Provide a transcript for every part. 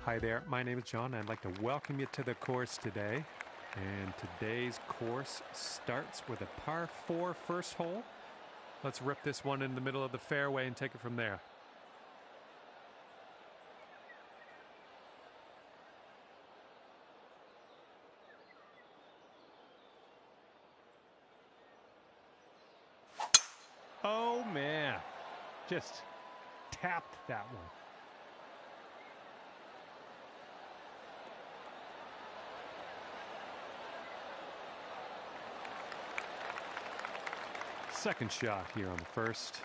Hi there, my name is John. I'd like to welcome you to the course today. And today's course starts with a par 4 first hole. Let's rip this one in the middle of the fairway and take it from there. Oh man, just tapped that one. Second shot here on the first.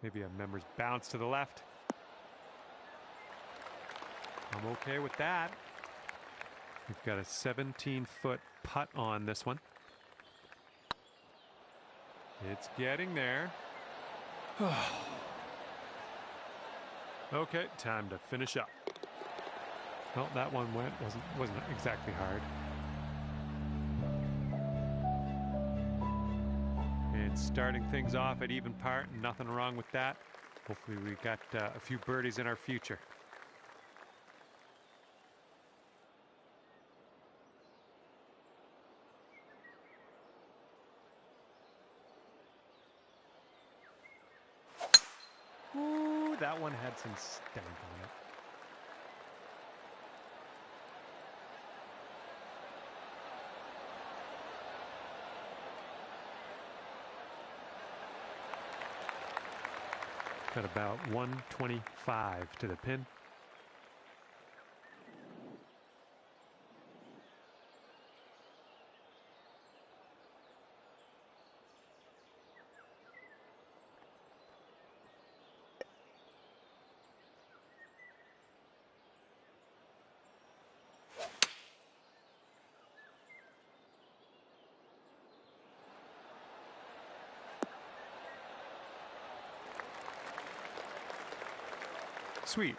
Maybe a member's bounce to the left. I'm okay with that. We've got a 17-foot putt on this one. It's getting there. Okay, time to finish up. Well, that one wasn't exactly hard. And starting things off at even par, nothing wrong with that. Hopefully we got a few birdies in our future. Ooh, that one had some stank on it. Got about 125 to the pin. Sweet.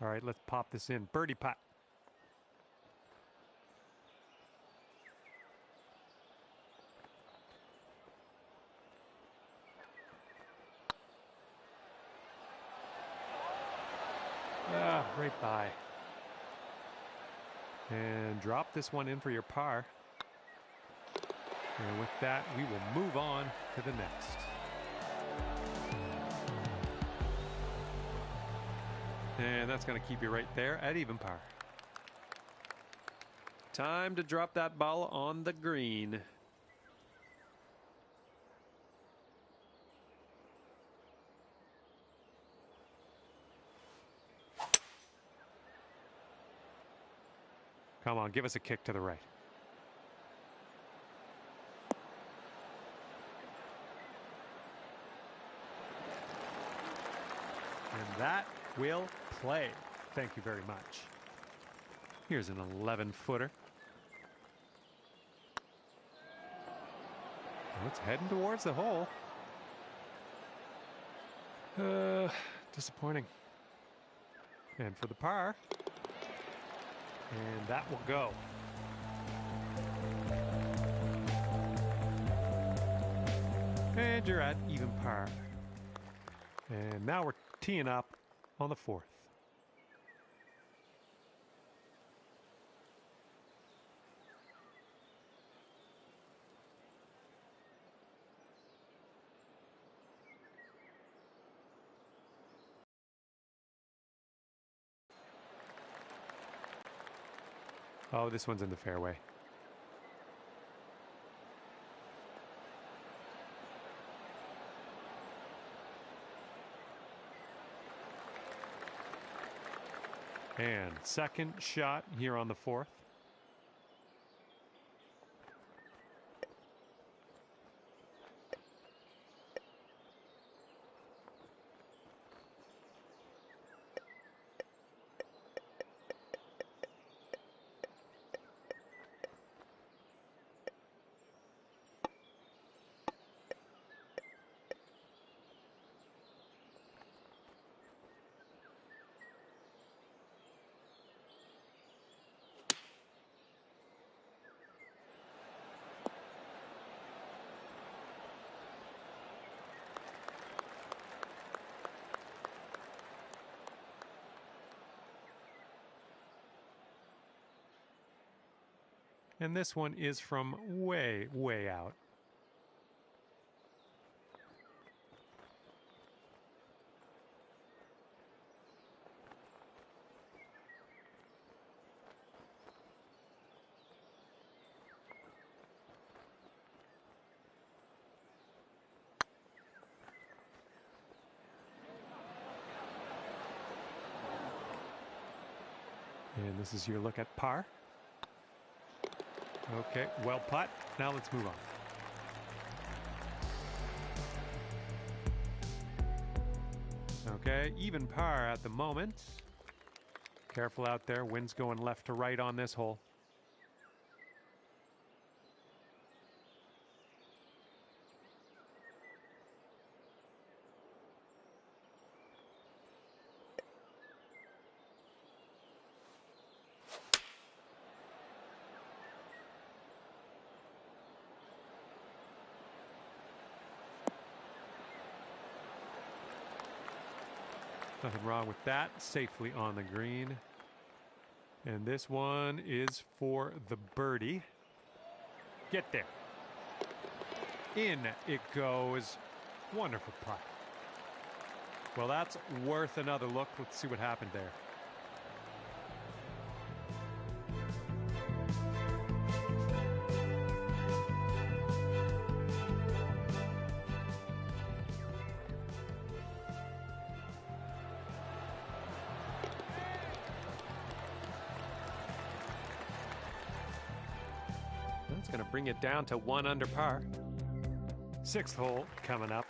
All right, let's pop this in. Birdie putt. Right by. And drop this one in for your par. And with that, we will move on to the next. And that's going to keep you right there at even par. Time to drop that ball on the green. Come on, give us a kick to the right. And that will play. Thank you very much. Here's an 11-footer. It's heading towards the hole. Disappointing. And for the par. And that will go. And you're at even par. And now we're teeing up on the fourth. Oh, this one's in the fairway. And second shot here on the fourth. And this one is from way, way out. And this is your look at par. Okay, well putt. Now let's move on. Okay, even par at the moment. Careful out there. Wind's going left to right on this hole. Nothing wrong with that. Safely on the green. And this one is for the birdie. Get there. In it goes. Wonderful putt. Well, that's worth another look. Let's see what happened there. That's going to bring it down to 1 under par. 6th hole coming up.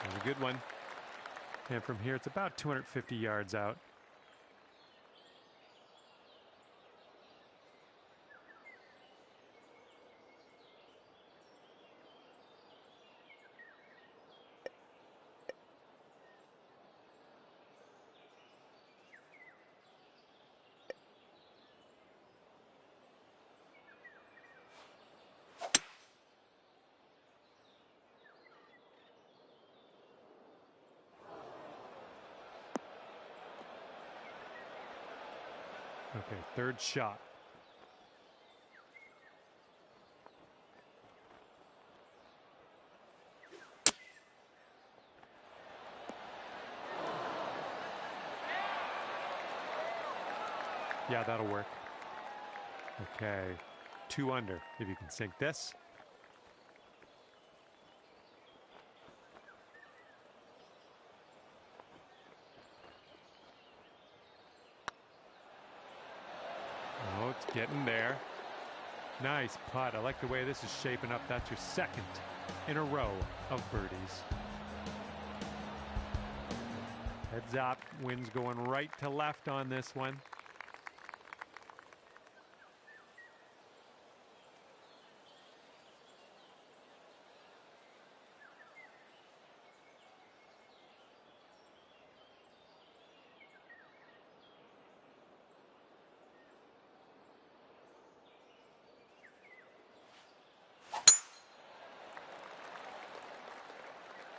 That was a good one. And from here, it's about 250 yards out. Okay, 3rd shot. Yeah, that'll work. Okay, 2 under. If you can sink this. Oh, it's getting there. Nice putt. I like the way this is shaping up. That's your 2nd in a row of birdies. Heads up. Wind's going right to left on this one.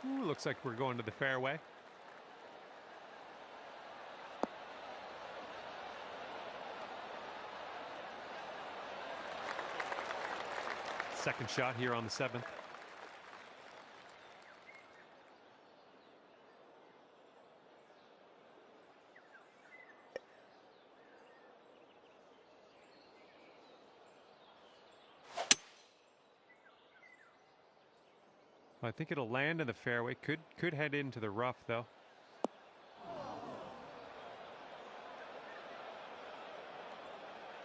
Ooh, looks like we're going to the fairway. Second shot here on the 7th. I think it'll land in the fairway. Could head into the rough, though.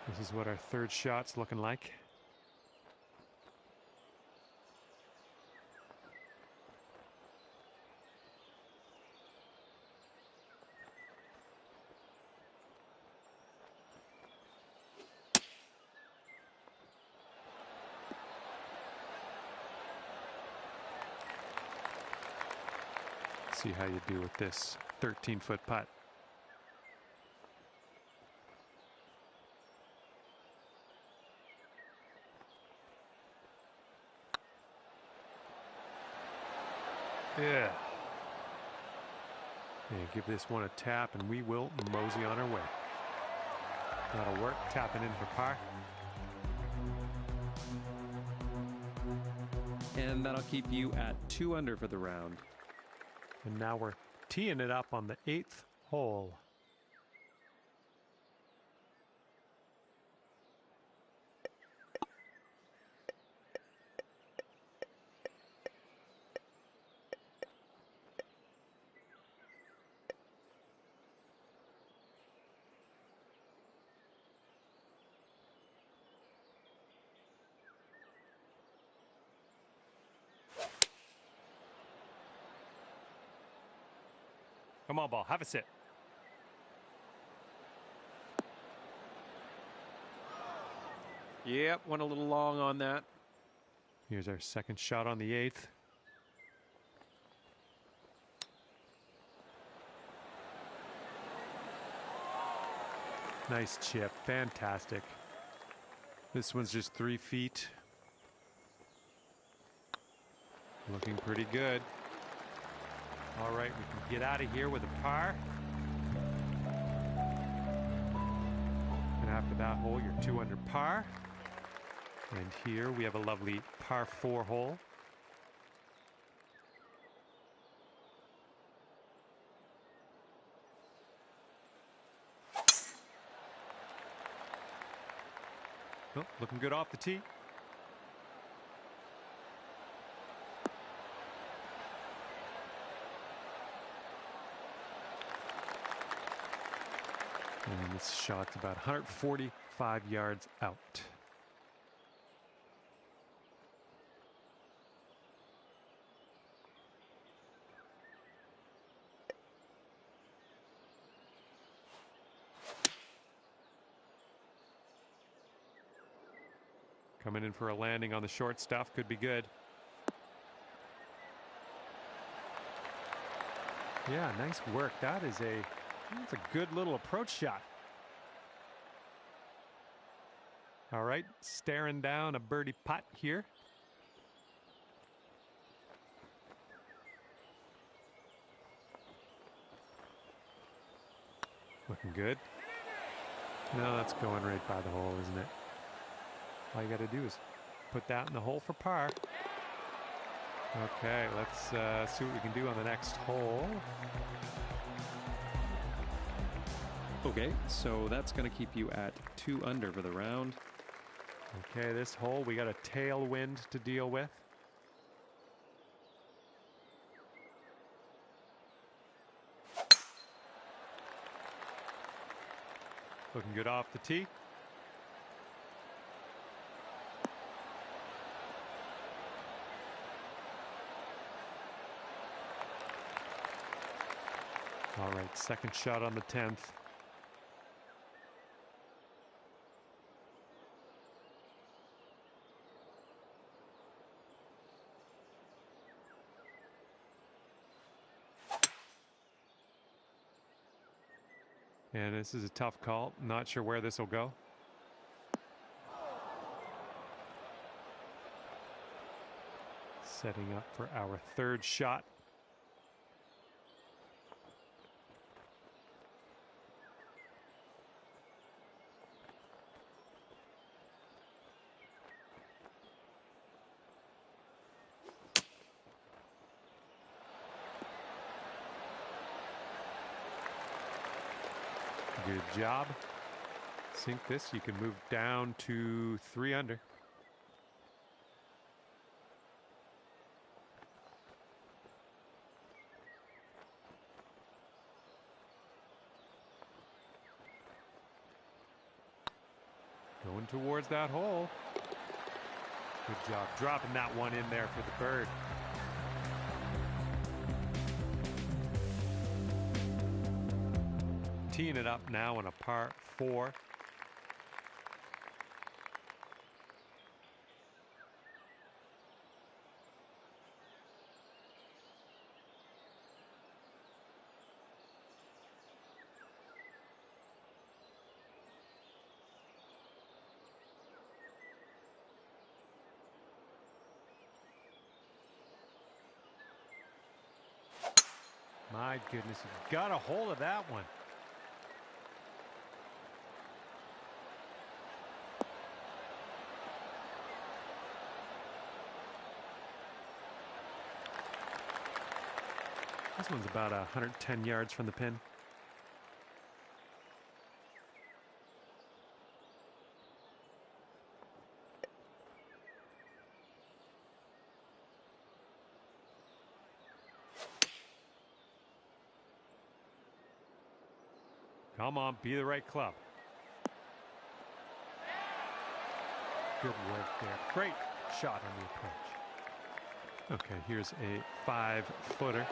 This is what our 3rd shot's looking like. See how you do with this 13-foot putt. Yeah. And give this one a tap, and we will mosey on our way. That'll work. Tapping in for par. And that'll keep you at 2 under for the round. And now we're teeing it up on the 8th hole. Come on, ball. Have a sit. Yep, went a little long on that. Here's our second shot on the 8th. Nice chip. Fantastic. This one's just 3 feet. Looking pretty good. All right, we can get out of here with a par. And after that hole, you're 2 under par. And here we have a lovely par 4 hole. Oh, looking good off the tee. And this shot's about 145 yards out. Coming in for a landing on the short stuff. Could be good. Yeah, nice work. That's a good little approach shot. All right, staring down a birdie putt here. Looking good. No, that's going right by the hole, isn't it? All you got to do is put that in the hole for par. Okay, let's see what we can do on the next hole. Okay, so that's going to keep you at 2 under for the round. Okay, this hole, we got a tailwind to deal with. Looking good off the tee. All right, second shot on the 10th. And this is a tough call. Not sure where this will go. Setting up for our third shot. Good job. Sink this. You can move down to 3 under. Going towards that hole. Good job dropping that one in there for the bird. Teeing it up now on a par 4. My goodness, you got a hold of that one. This one's about 110 yards from the pin. Come on, be the right club. Good work there. Great shot on the approach. Okay, here's a 5-footer.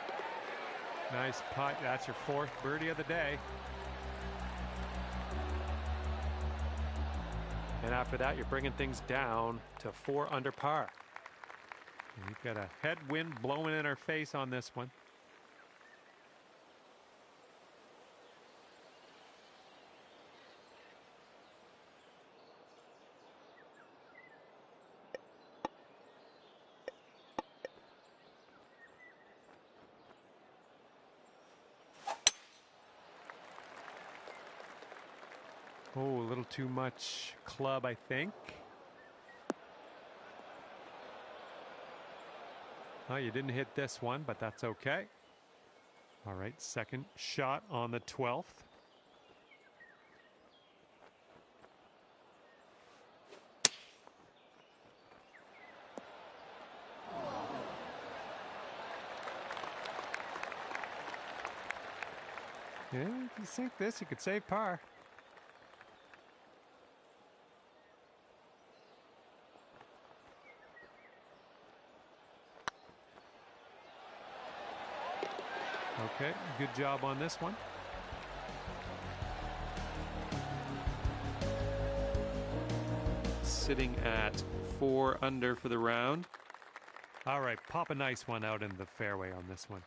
Nice putt. That's your 4th birdie of the day. And after that, you're bringing things down to 4 under par. And we've got a headwind blowing in our face on this one. Oh, a little too much club, I think. Oh, you didn't hit this one, but that's okay. All right, second shot on the 12th. Yeah, if you sink this, you could save par. Okay, good job on this one. Sitting at 4 under for the round. All right, pop a nice one out in the fairway on this one.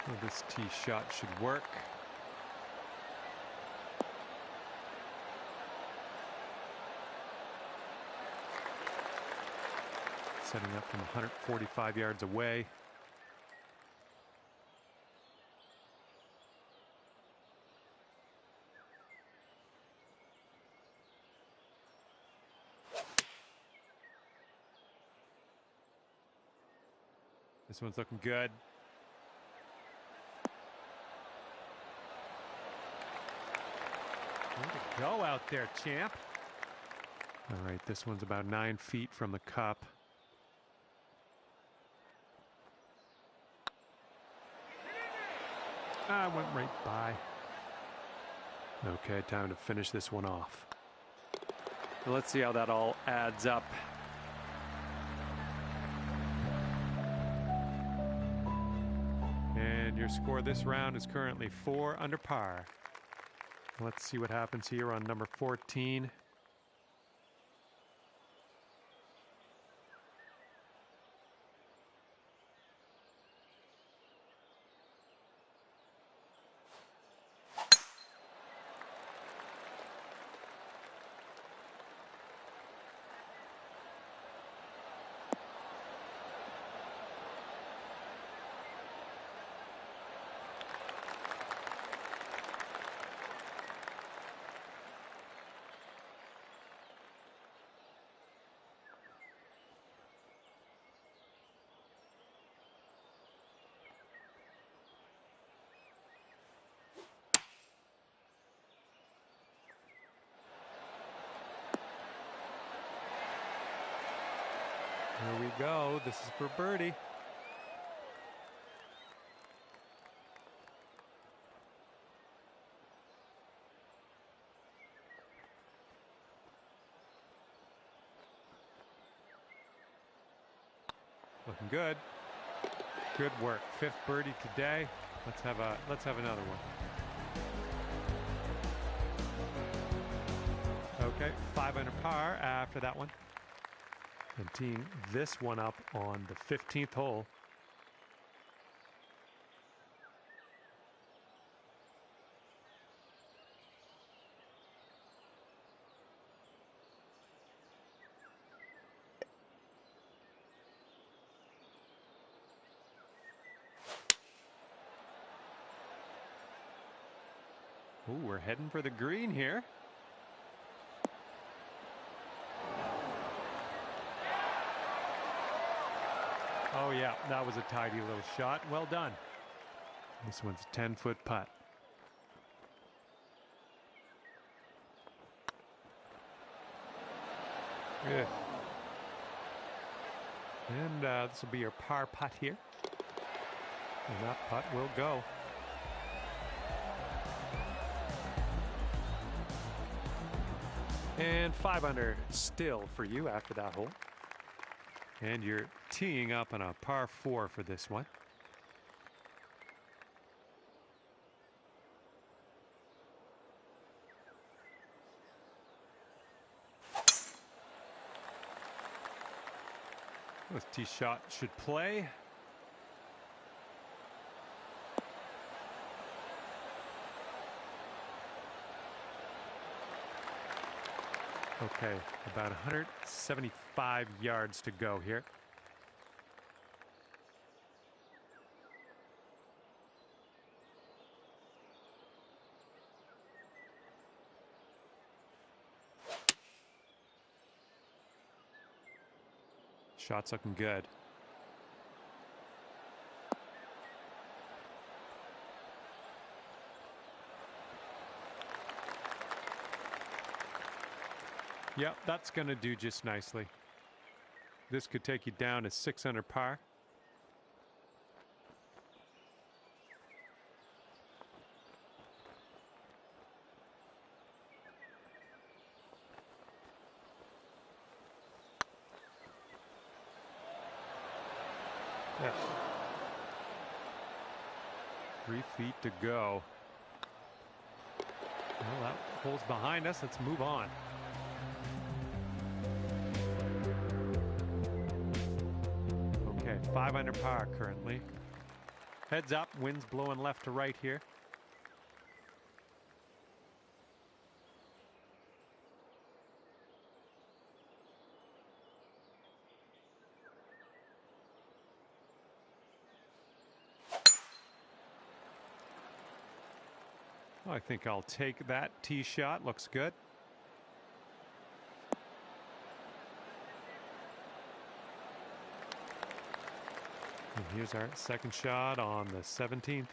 Well, this tee shot should work. Setting up from 145 yards away. This one's looking good. Way to go out there, champ. All right, this one's about 9 feet from the cup. I went right by. Okay, time to finish this one off. Well, let's see how that all adds up. And your score this round is currently 4 under par. Let's see what happens here on number 14. Here we go. This is for birdie. Looking good. Good work. 5th birdie today. Let's have another one. Okay, 5 under par after that one. And teeing this one up on the 15th hole. Ooh, we're heading for the green here. Oh yeah, that was a tidy little shot. Well done. This one's a 10-foot putt. Good. And this will be your par putt here. And that putt will go. And 5 under still for you after that hole. And you're teeing up on a par 4 for this one. This tee shot should play. Okay, about 175 yards to go here. Shot's looking good. Yep, that's going to do just nicely. This could take you down to 6 under par. Yes. 3 feet to go. Well, that hole's behind us. Let's move on. Okay, 5 under par currently. Heads up, wind's blowing left to right here. I think I'll take that tee shot. Looks good. And here's our second shot on the 17th.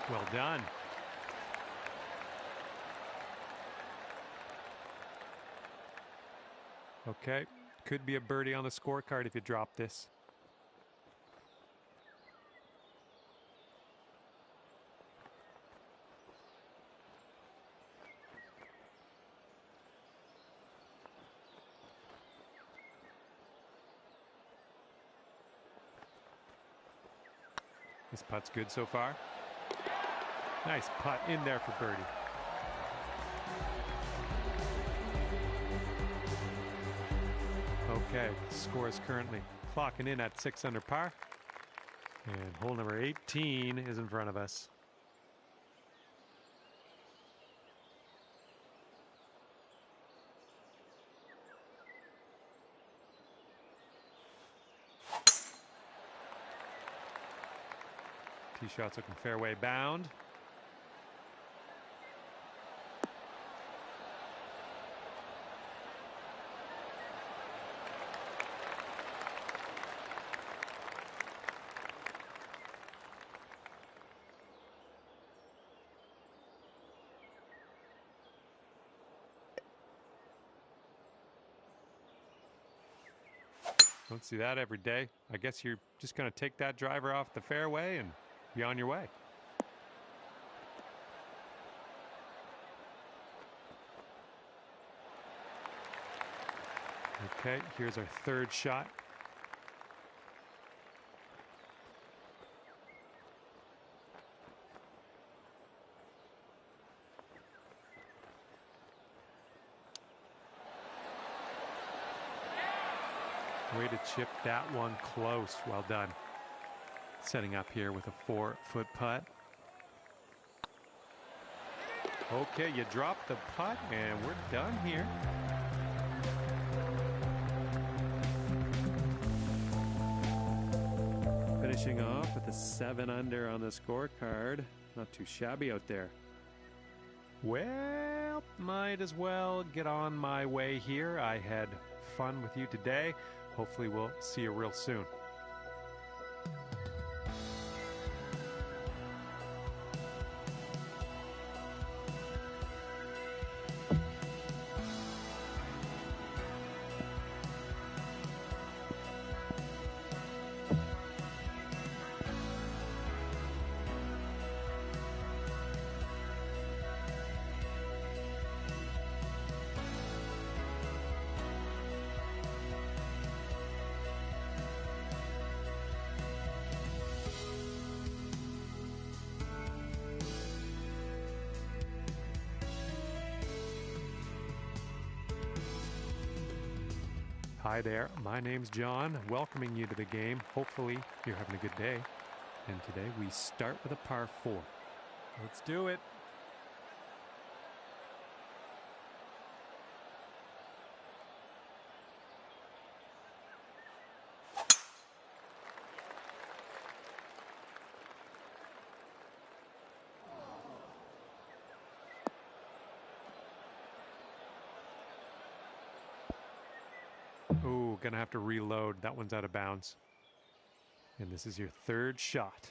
Well done. Okay, could be a birdie on the scorecard if you drop this. This putt's good so far. Nice putt in there for birdie. Okay, score is currently clocking in at 6 under par. And hole number 18 is in front of us. Tee shot's looking fairway bound. Don't see that every day. I guess you're just going to take that driver off the fairway and be on your way. Okay, here's our third shot. Way to chip that one close. Well done. Setting up here with a 4-foot putt. Okay, you drop the putt, and we're done here. Finishing off with a 7 under on the scorecard. Not too shabby out there. Well, might as well get on my way here. I had fun with you today. Hopefully we'll see you real soon. Hi there, my name's John, welcoming you to the game. Hopefully you're having a good day. And today we start with a par 4. Let's do it. Ooh, gonna have to reload. That one's out of bounds. And this is your third shot.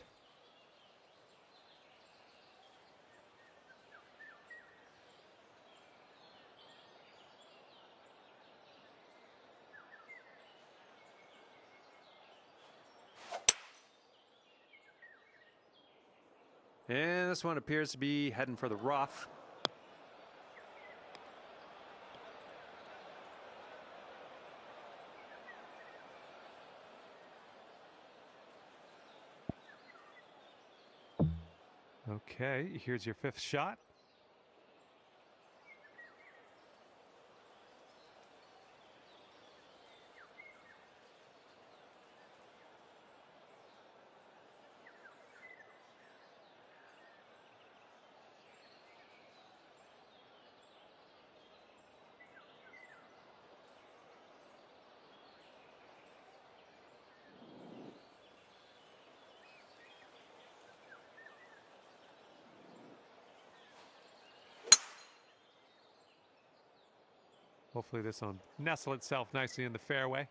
And this one appears to be heading for the rough. Okay, here's your 5th shot. Hopefully this will nestle itself nicely in the fairway.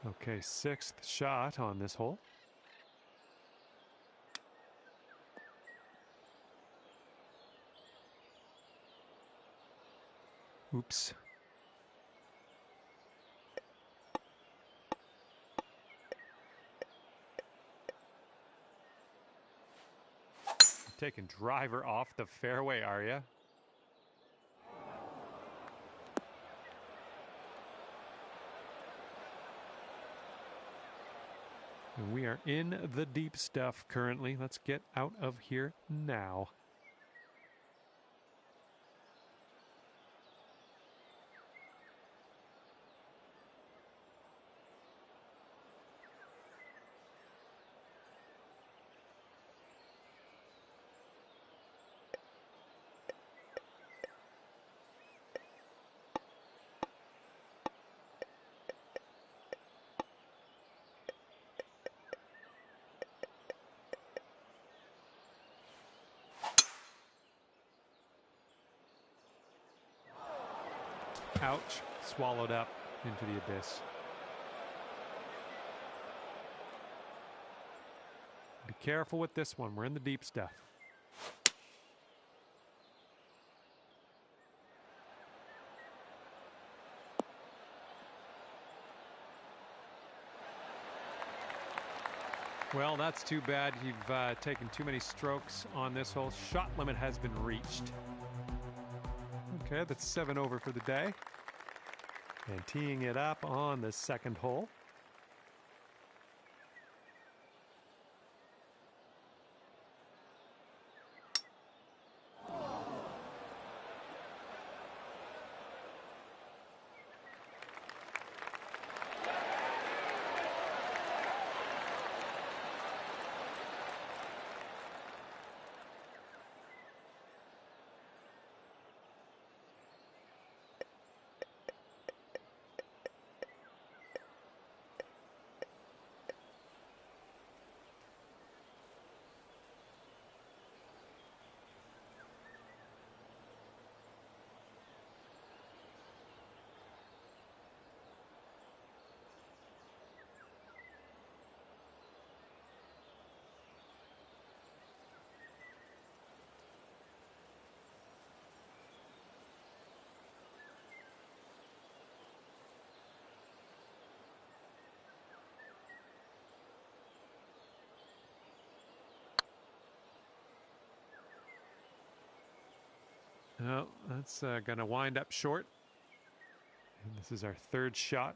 Okay, 6th shot on this hole. Oops. Taking driver off the fairway, are you? And we are in the deep stuff currently. Let's get out of here now. Ouch, swallowed up into the abyss. Be careful with this one. We're in the deep stuff. Well, that's too bad. You've taken too many strokes on this hole. Shot limit has been reached. Okay, that's 7 over for the day. And teeing it up on the 2nd hole. Oh, that's going to wind up short. And this is our third shot.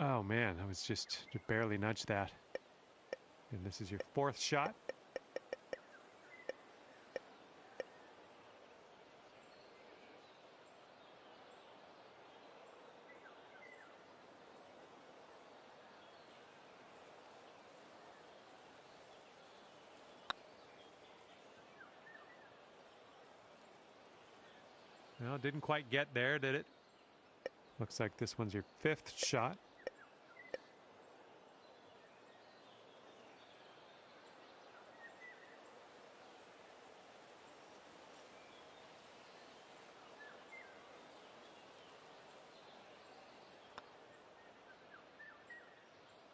Oh man, I was just barely nudged that. And this is your fourth shot. Well, didn't quite get there, did it? Looks like this one's your fifth shot.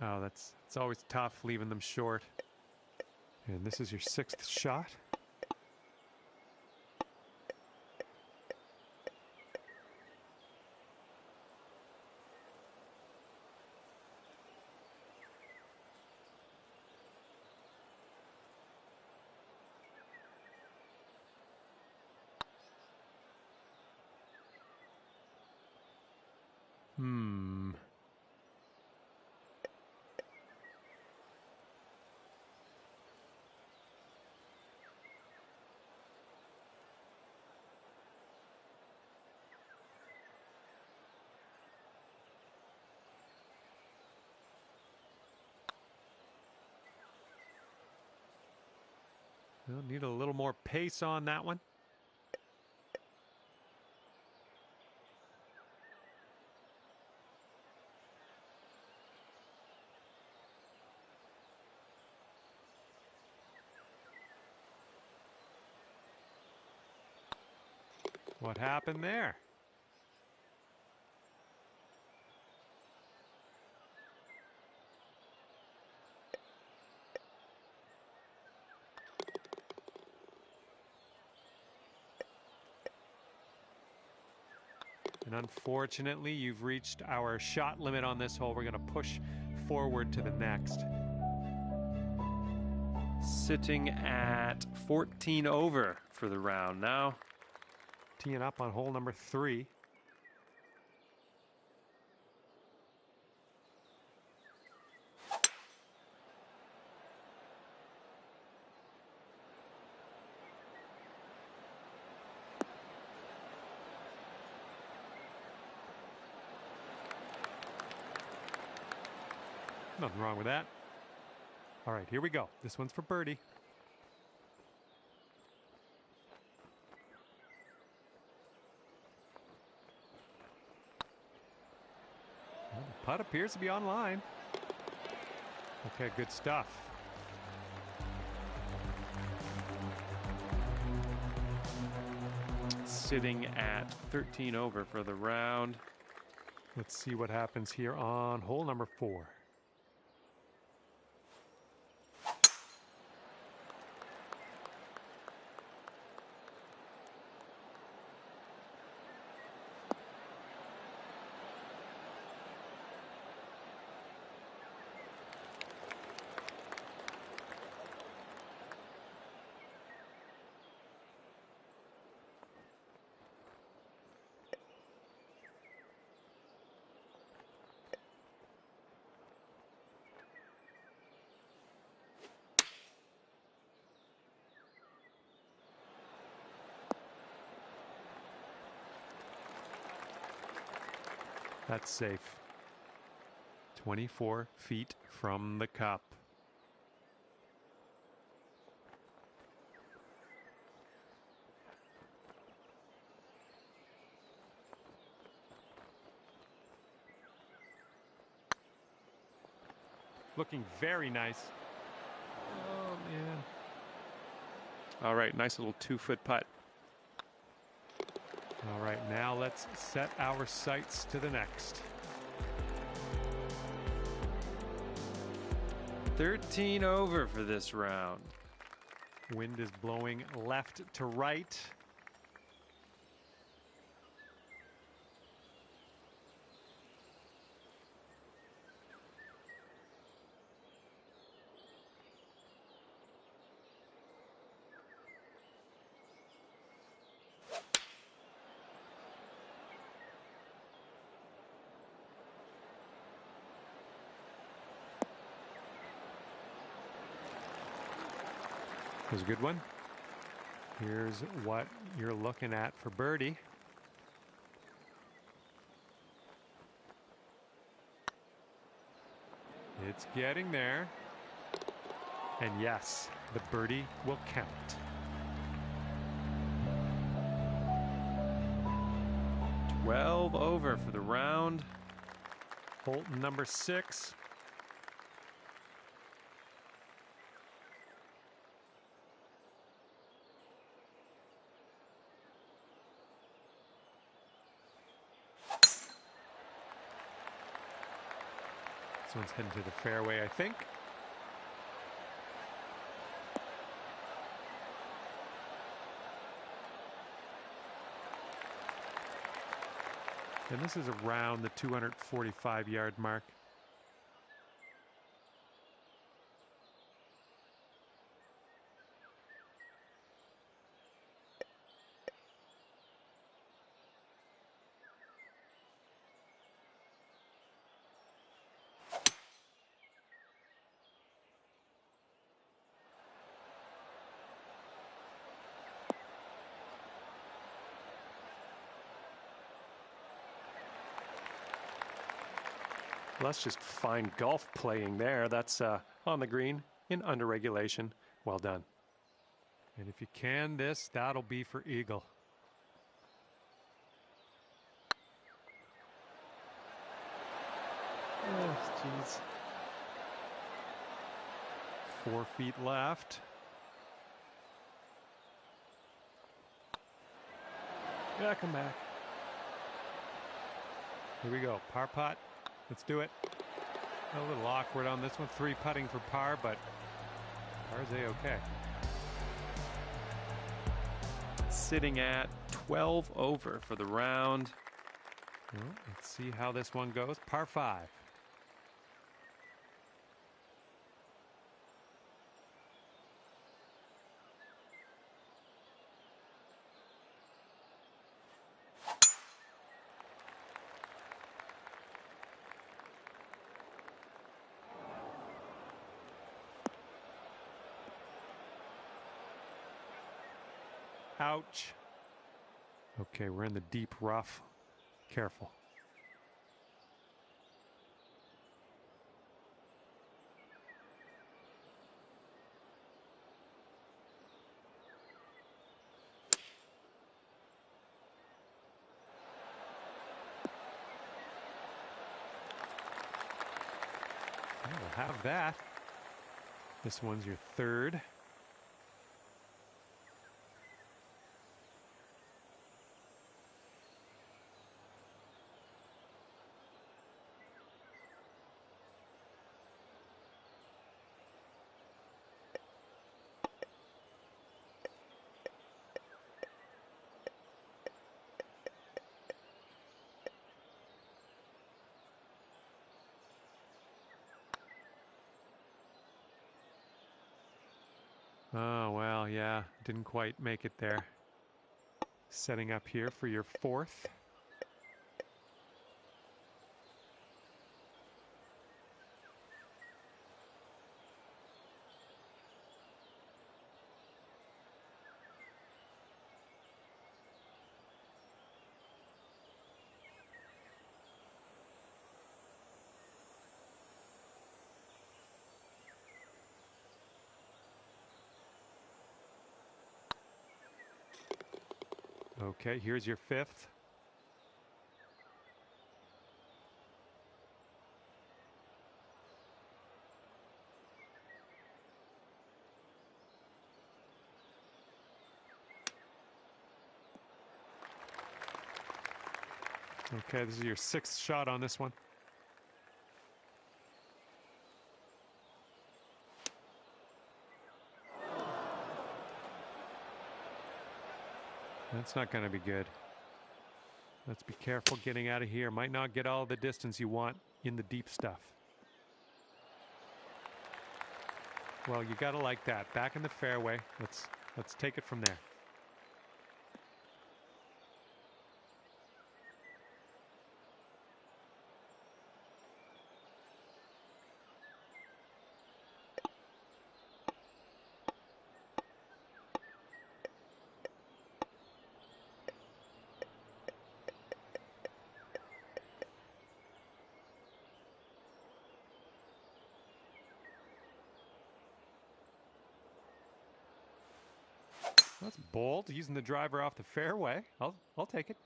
Oh, it's always tough leaving them short. And this is your sixth shot. We'll need a little more pace on that one. What happened there? And unfortunately, you've reached our shot limit on this hole. We're going to push forward to the next. Sitting at 14 over for the round now. Teeing up on hole number 3. Nothing wrong with that. All right, here we go. This one's for birdie. Well, the putt appears to be on line. Okay, good stuff. Sitting at 13 over for the round. Let's see what happens here on hole number 4. That's safe. 24 feet from the cup. Looking very nice. Oh, man. All right, nice little 2-foot putt. All right, now let's set our sights to the next. 13 over for this round. Wind is blowing left to right. That was a good one. Here's what you're looking at for birdie. It's getting there. And yes, the birdie will count. $12 over for the round. Hole number 6. This one's heading to the fairway, I think. And this is around the 245-yard mark. Well, that's just fine golf playing there. That's on the green in under regulation. Well done. And if you can this, that'll be for eagle. Oh, jeez. 4 feet left. Yeah, come back. Here we go. Par putt. Let's do it. A little awkward on this one. 3 putting for par, but par's A-okay. Sitting at 12 over for the round. Well, let's see how this one goes. Par 5. Ouch. Okay, we're in the deep rough. Careful. We'll have that. This one's your 3rd. Oh, well, yeah, didn't quite make it there. Setting up here for your 4th. Okay, here's your 5th. Okay, this is your 6th shot on this one. That's not going to be good. Let's be careful getting out of here. Might not get all the distance you want in the deep stuff. Well, you got to like that. Back in the fairway. Let's take it from there. That's bold, using the driver off the fairway. I'll take it.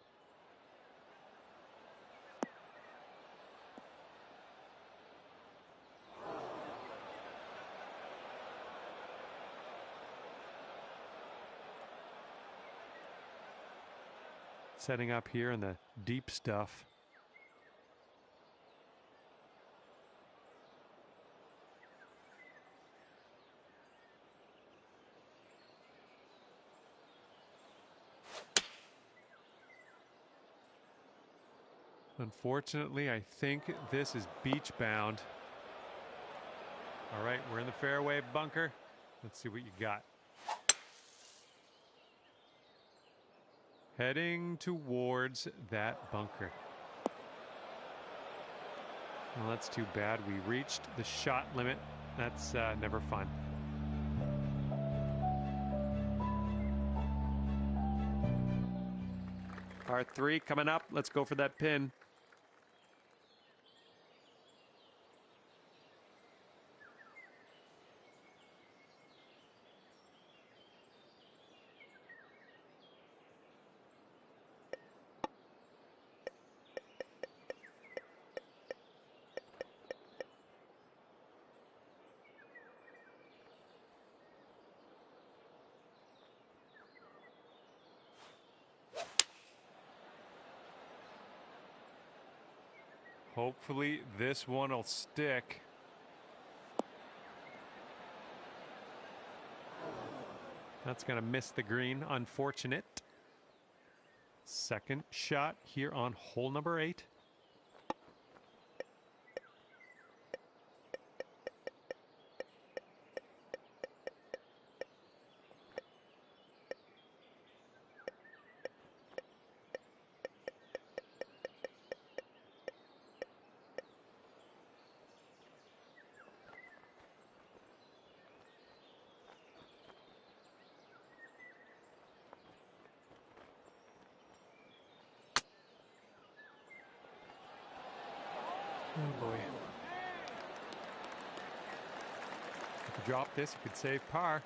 Setting up here in the deep stuff. Unfortunately, I think this is beach bound. All right, we're in the fairway bunker. Let's see what you got. Heading towards that bunker. Well, that's too bad. We reached the shot limit. That's never fun. Par 3 coming up. Let's go for that pin. Hopefully this one will stick. That's going to miss the green. Unfortunate. Second shot here on hole number 8. Oh boy. If you drop this, you could save par.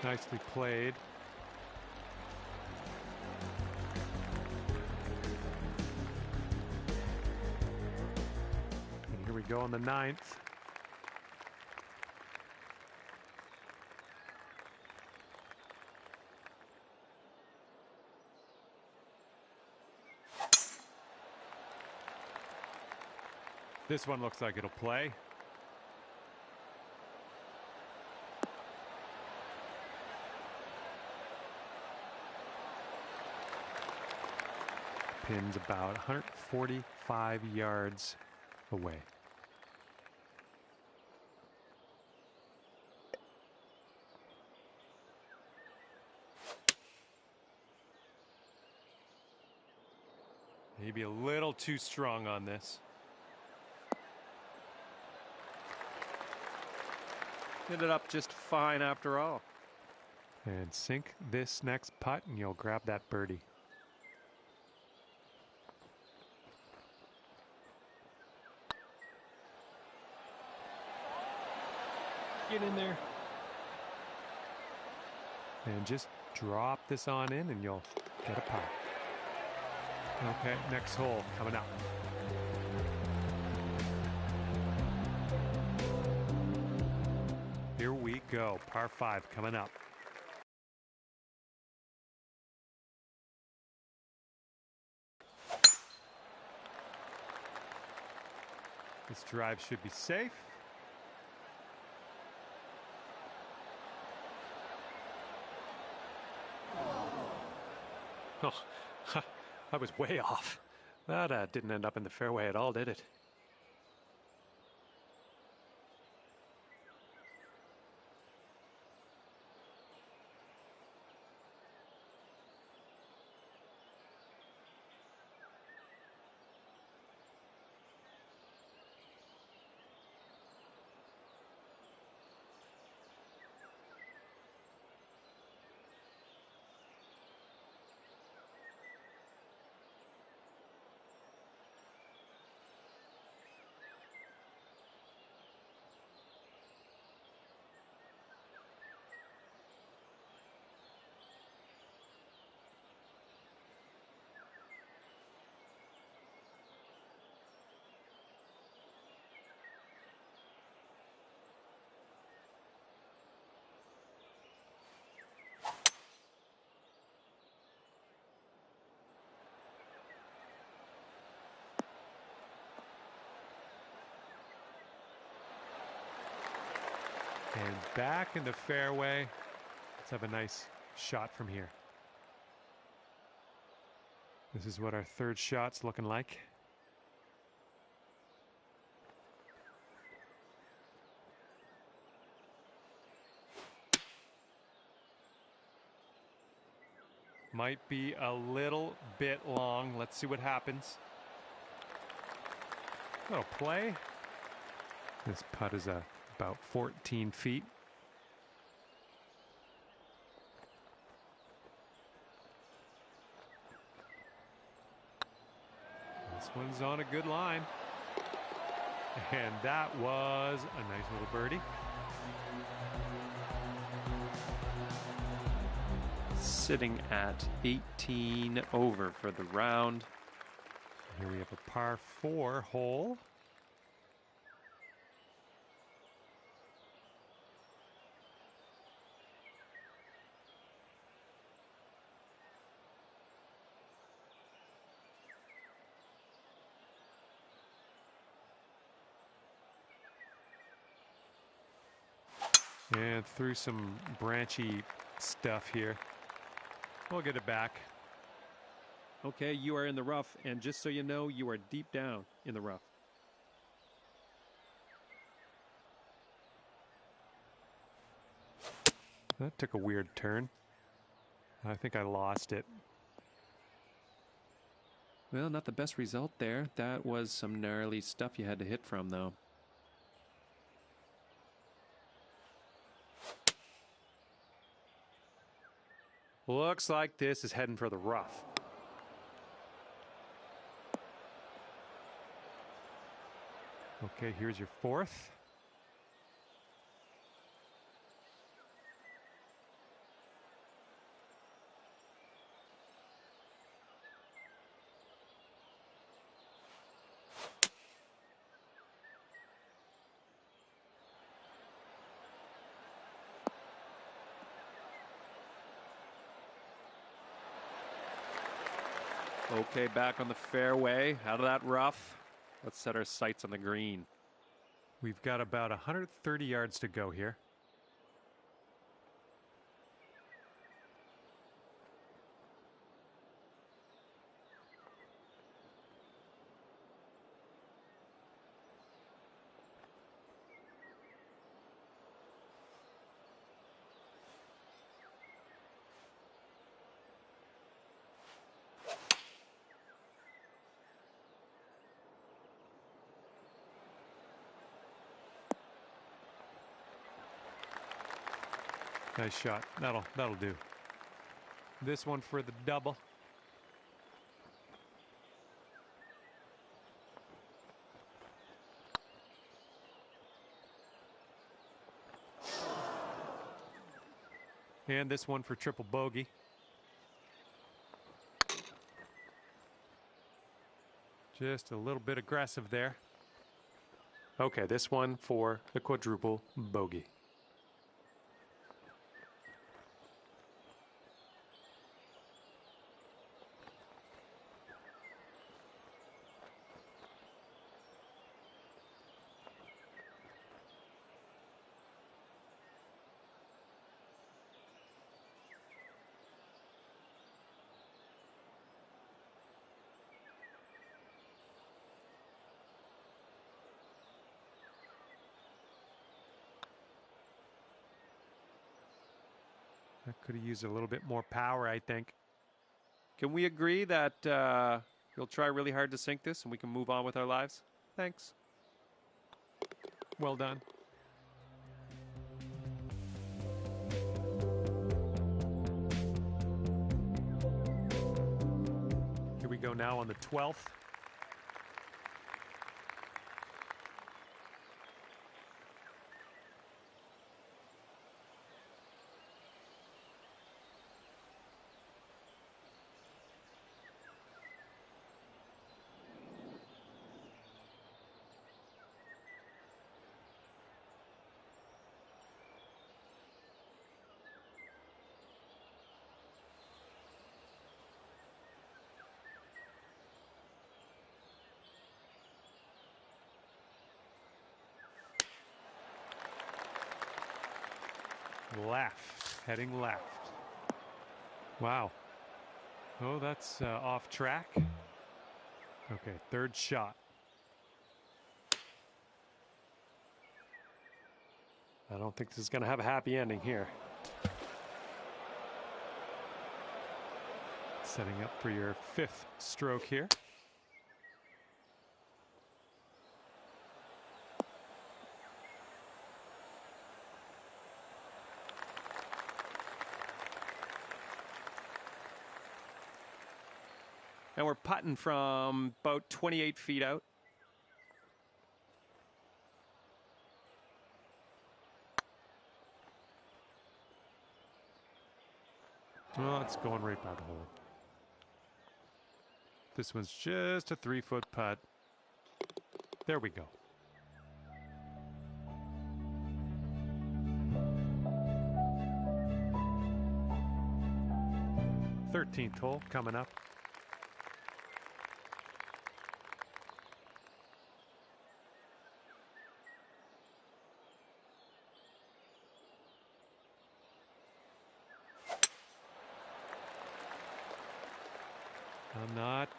Nicely played. And here we go on the 9th. This one looks like it'll play. Pin's about 145 yards away. Maybe a little too strong on this. Hit it up just fine after all. And sink this next putt and you'll grab that birdie. Get in there. And just drop this on in and you'll get a putt. Okay, next hole coming up. Here we go, par 5 coming up. This drive should be safe. Oh, I was way off. That didn't end up in the fairway at all, did it? And back in the fairway. Let's have a nice shot from here. This is what our third shot's looking like. Might be a little bit long. Let's see what happens. Little play. This putt is about 14 feet. This one's on a good line. And that was a nice little birdie. Sitting at 18 over for the round. Here we have a par 4 hole. And through some branchy stuff here. We'll get it back. Okay, you are in the rough, and just so you know, you are deep down in the rough. That took a weird turn. I think I lost it. Well, not the best result there. That was some gnarly stuff you had to hit from, though. Looks like this is heading for the rough. Okay, here's your fourth. Okay, back on the fairway, out of that rough. Let's set our sights on the green. We've got about 130 yards to go here. Nice shot. That'll do. This one for the double. And this one for triple bogey. Just a little bit aggressive there. Okay, this one for the quadruple bogey. That could have used a little bit more power, I think. Can we agree that you'll try really hard to sink this and we can move on with our lives? Thanks. Well done. Here we go now on the 12th. Left, heading left. Wow. Oh, that's off track. Okay, third shot. I don't think this is going to have a happy ending here. Setting up for your 5th stroke here. And we're putting from about 28 feet out. Well, it's going right by the hole. This one's just a 3-foot putt. There we go. 13th hole coming up.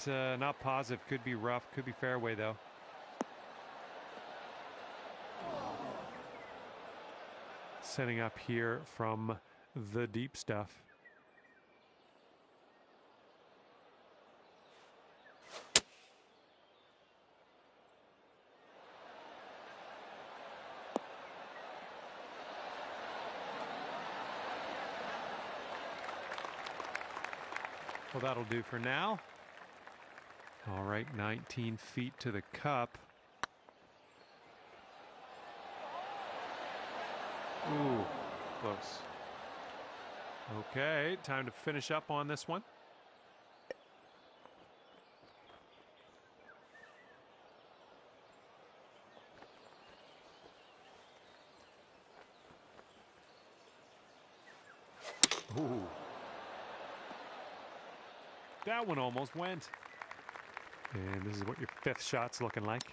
I'm not positive. Could be rough. Could be fairway though. Setting up here from the deep stuff. Well, that'll do for now. All right, 19 feet to the cup. Ooh, close. Okay, time to finish up on this one. Ooh. That one almost went. And this is what your 5th shot's looking like.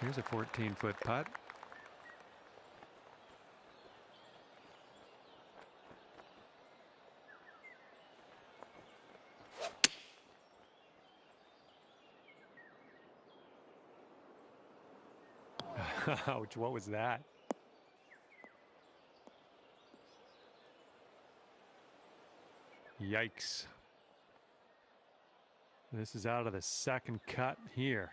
Here's a 14-foot putt. Ouch, what was that? Yikes. This is out of the second cut here.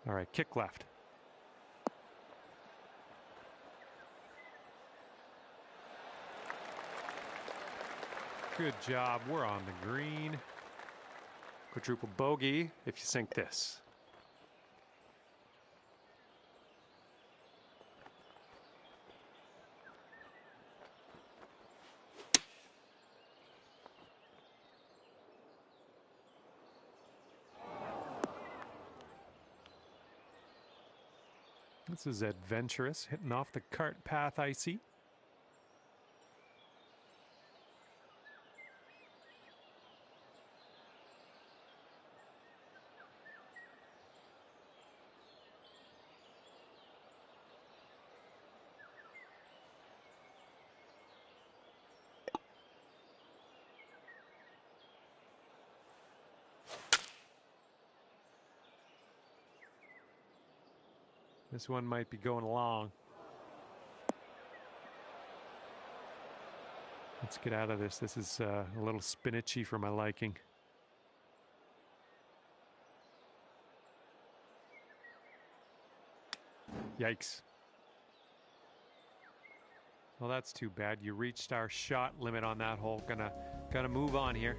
All right, kick left. Good job. We're on the green. Quadruple bogey if you sink this. This is adventurous, hitting off the cart path I see. This one might be going long. Let's get out of this. This is a little spinachy for my liking. Yikes. Well, that's too bad. You reached our shot limit on that hole. Gonna move on here.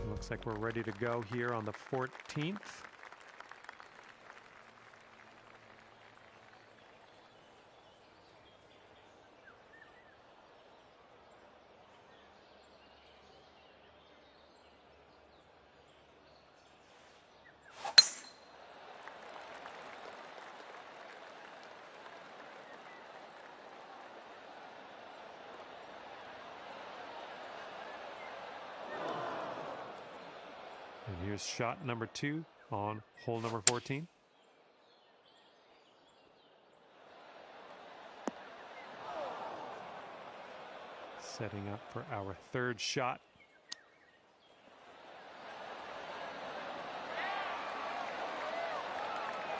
Looks like we're ready to go here on the 14th. And here's shot number 2 on hole number 14. Setting up for our 3rd shot.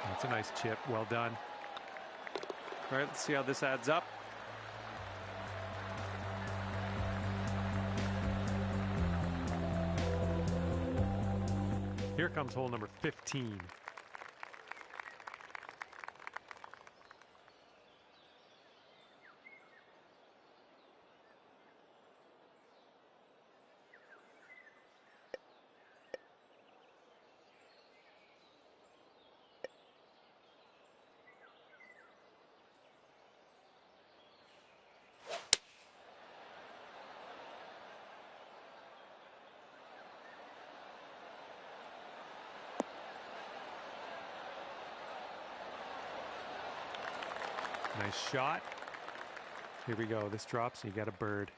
That's a nice chip. Well done. All right, let's see how this adds up. Here comes hole number 15. Nice shot. Here we go. This drops and you got a bird.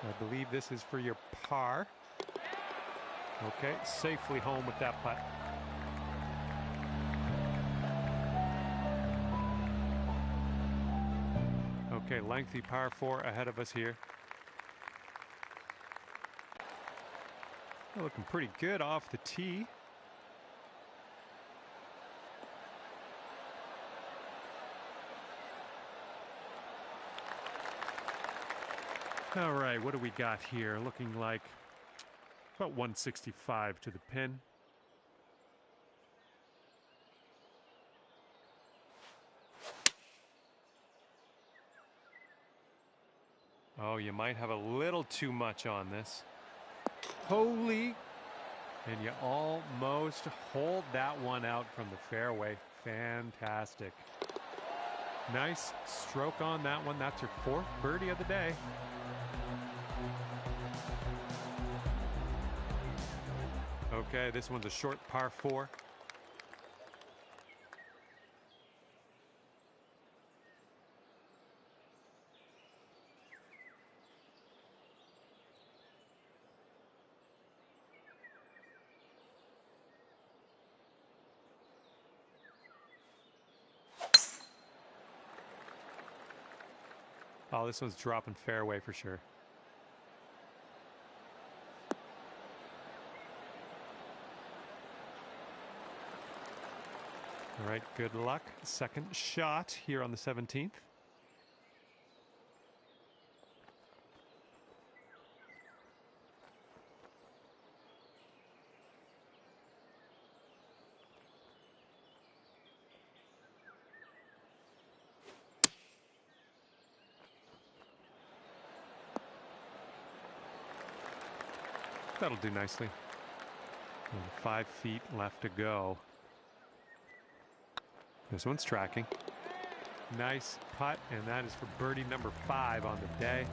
I believe this is for your par. Okay, safely home with that putt. Okay, lengthy par 4 ahead of us here. Looking pretty good off the tee. All right, what do we got here? Looking like about 165 to the pin. Oh, you might have a little too much on this. Holy! And you almost hold that one out from the fairway. Fantastic. Nice stroke on that one. That's your 4th birdie of the day. Okay, this one's a short par 4. Oh, this one's dropping fairway for sure. All right, good luck. 2nd shot here on the 17th. That'll do nicely. Only 5 feet left to go. This one's tracking. Nice putt, and that is for birdie number 5 on the day.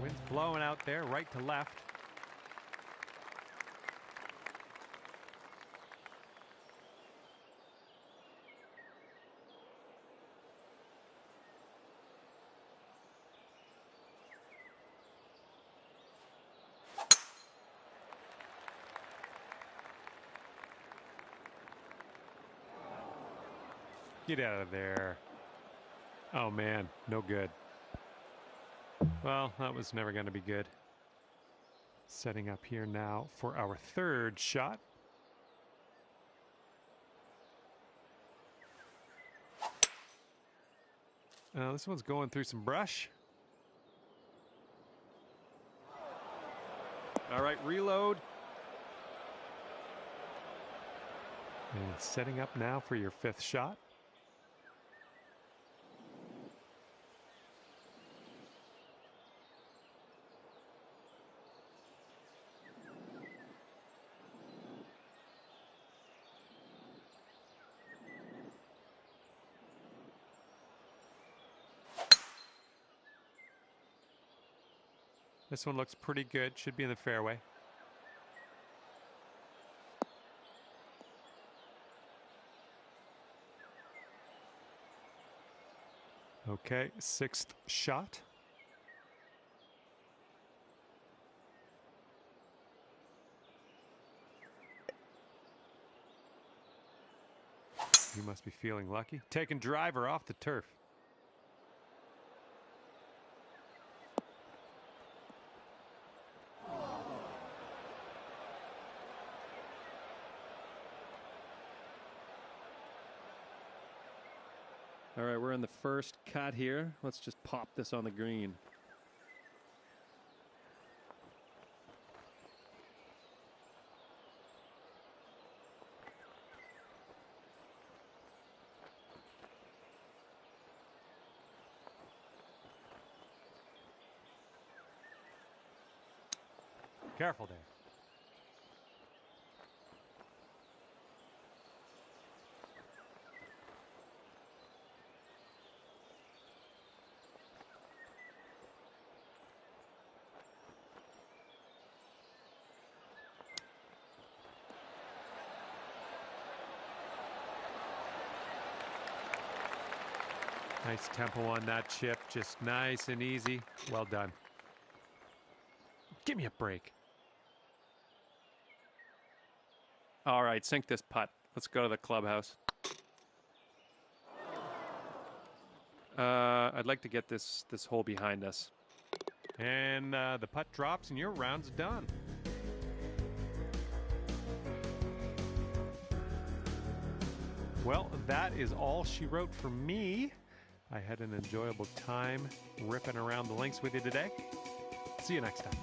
Wind's blowing out there, right to left. Get out of there. Oh, man, no good. Well, that was never going to be good. Setting up here now for our third shot. This one's going through some brush. All right, reload. And setting up now for your fifth shot. This one looks pretty good. Should be in the fairway. Okay, sixth shot. You must be feeling lucky. Taking driver off the turf. All right, we're in the first cut here. Let's just pop this on the green. Careful there. Nice tempo on that chip, just nice and easy. Well done. Give me a break. All right, sink this putt. Let's go to the clubhouse. I'd like to get this hole behind us. And the putt drops and your round's done. Well, that is all she wrote for me. I had an enjoyable time ripping around the links with you today. See you next time.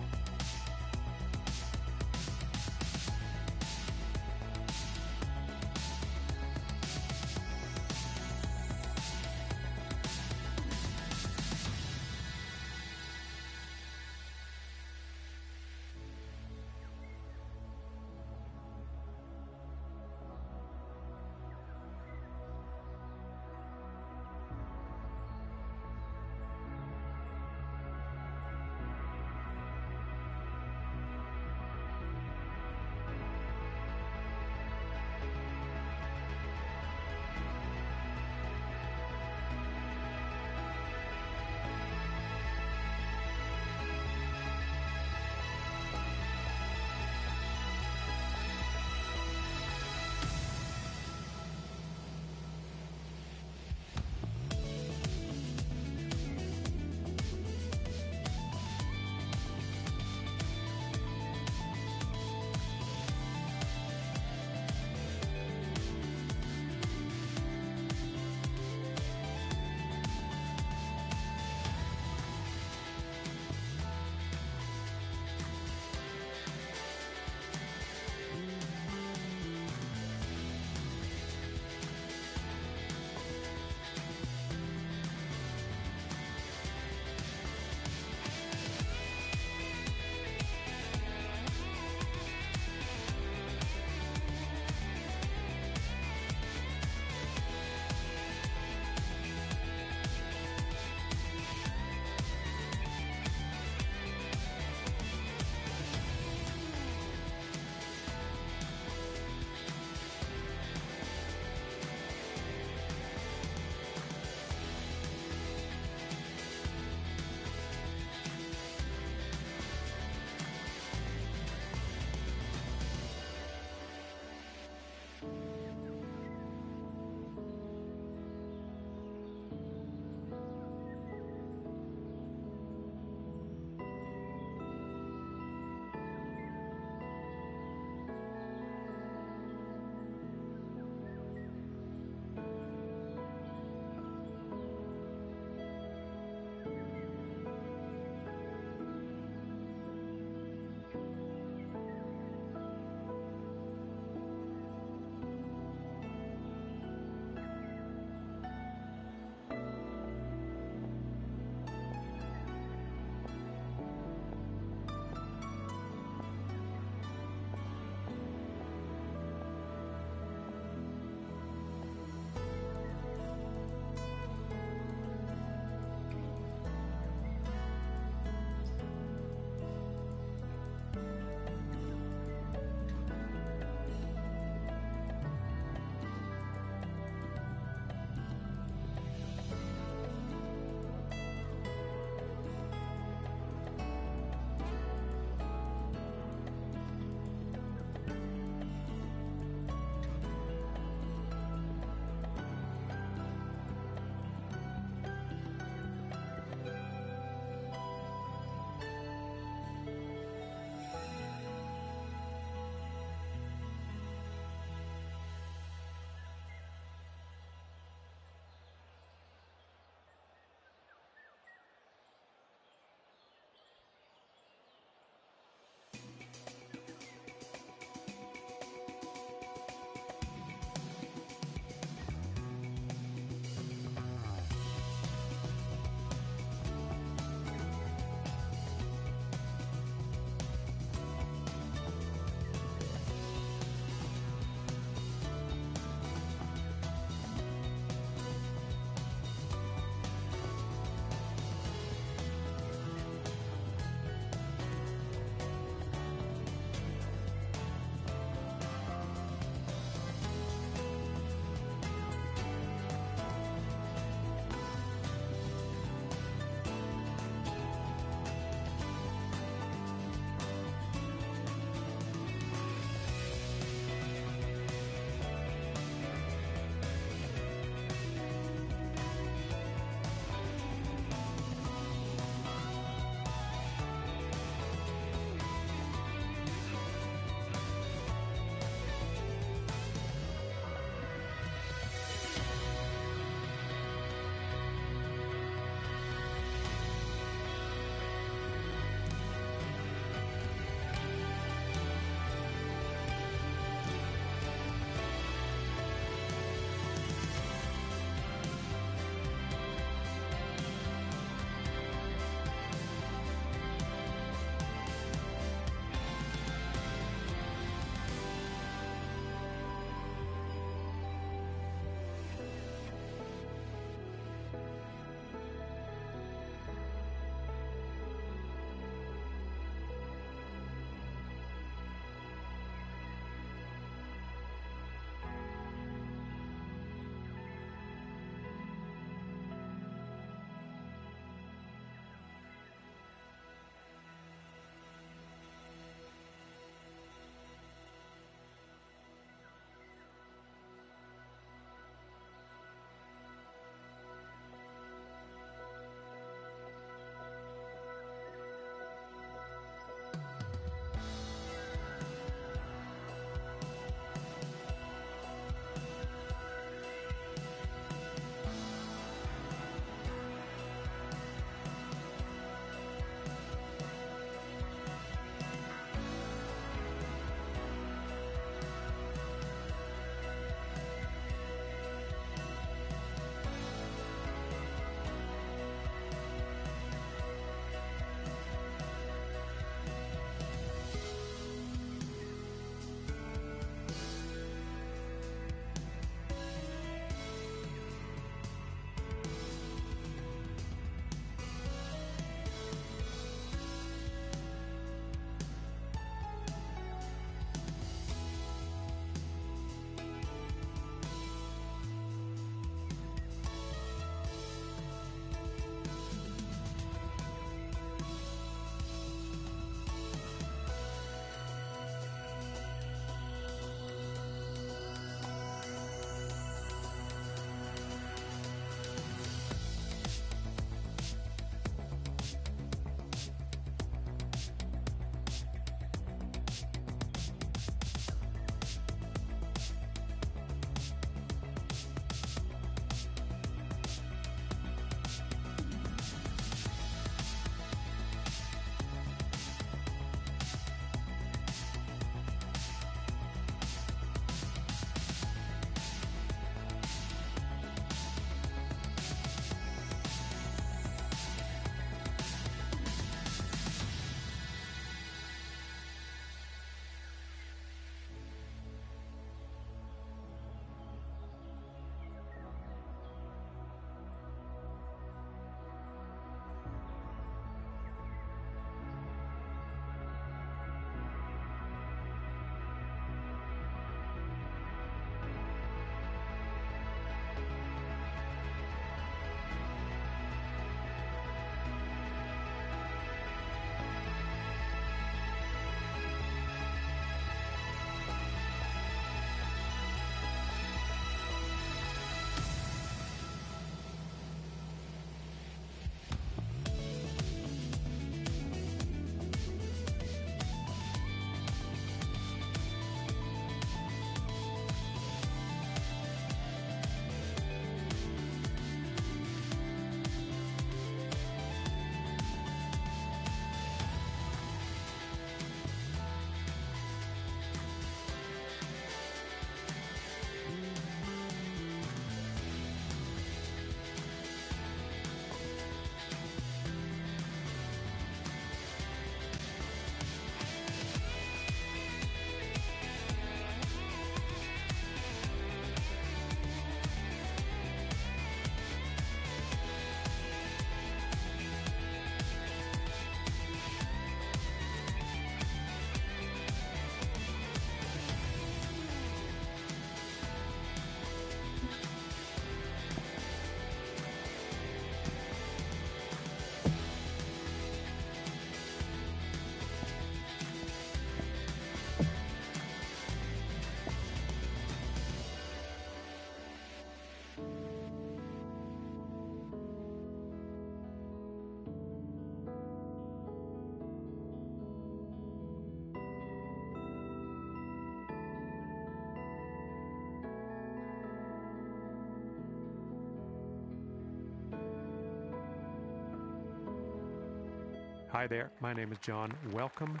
Hi there, my name is John. Welcome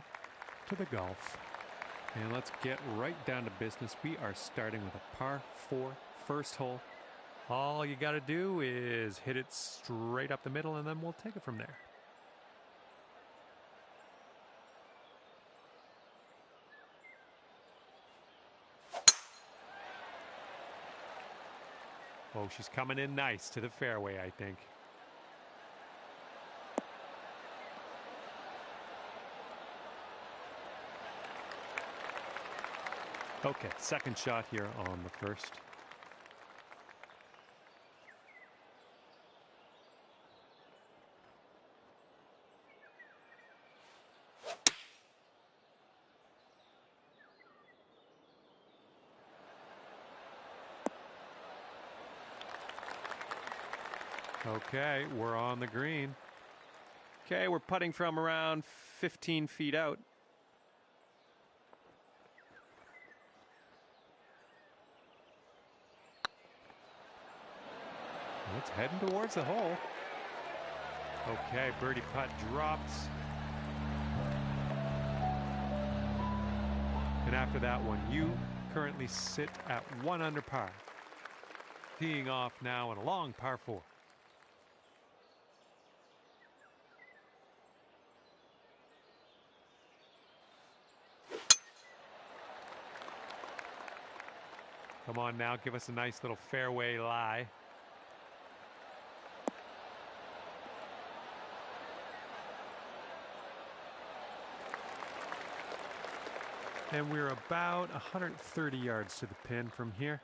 to the golf. And let's get right down to business. We are starting with a par 4 first hole. All you got to do is hit it straight up the middle, and then we'll take it from there. Oh, she's coming in nice to the fairway, I think. Okay, second shot here on the first. Okay, we're on the green. Okay, we're putting from around 15 feet out. It's heading towards the hole. Okay, birdie putt dropped. And after that one, you currently sit at 1 under par. Teeing off now in a long par 4. Come on now, give us a nice little fairway lie. And we're about 130 yards to the pin from here.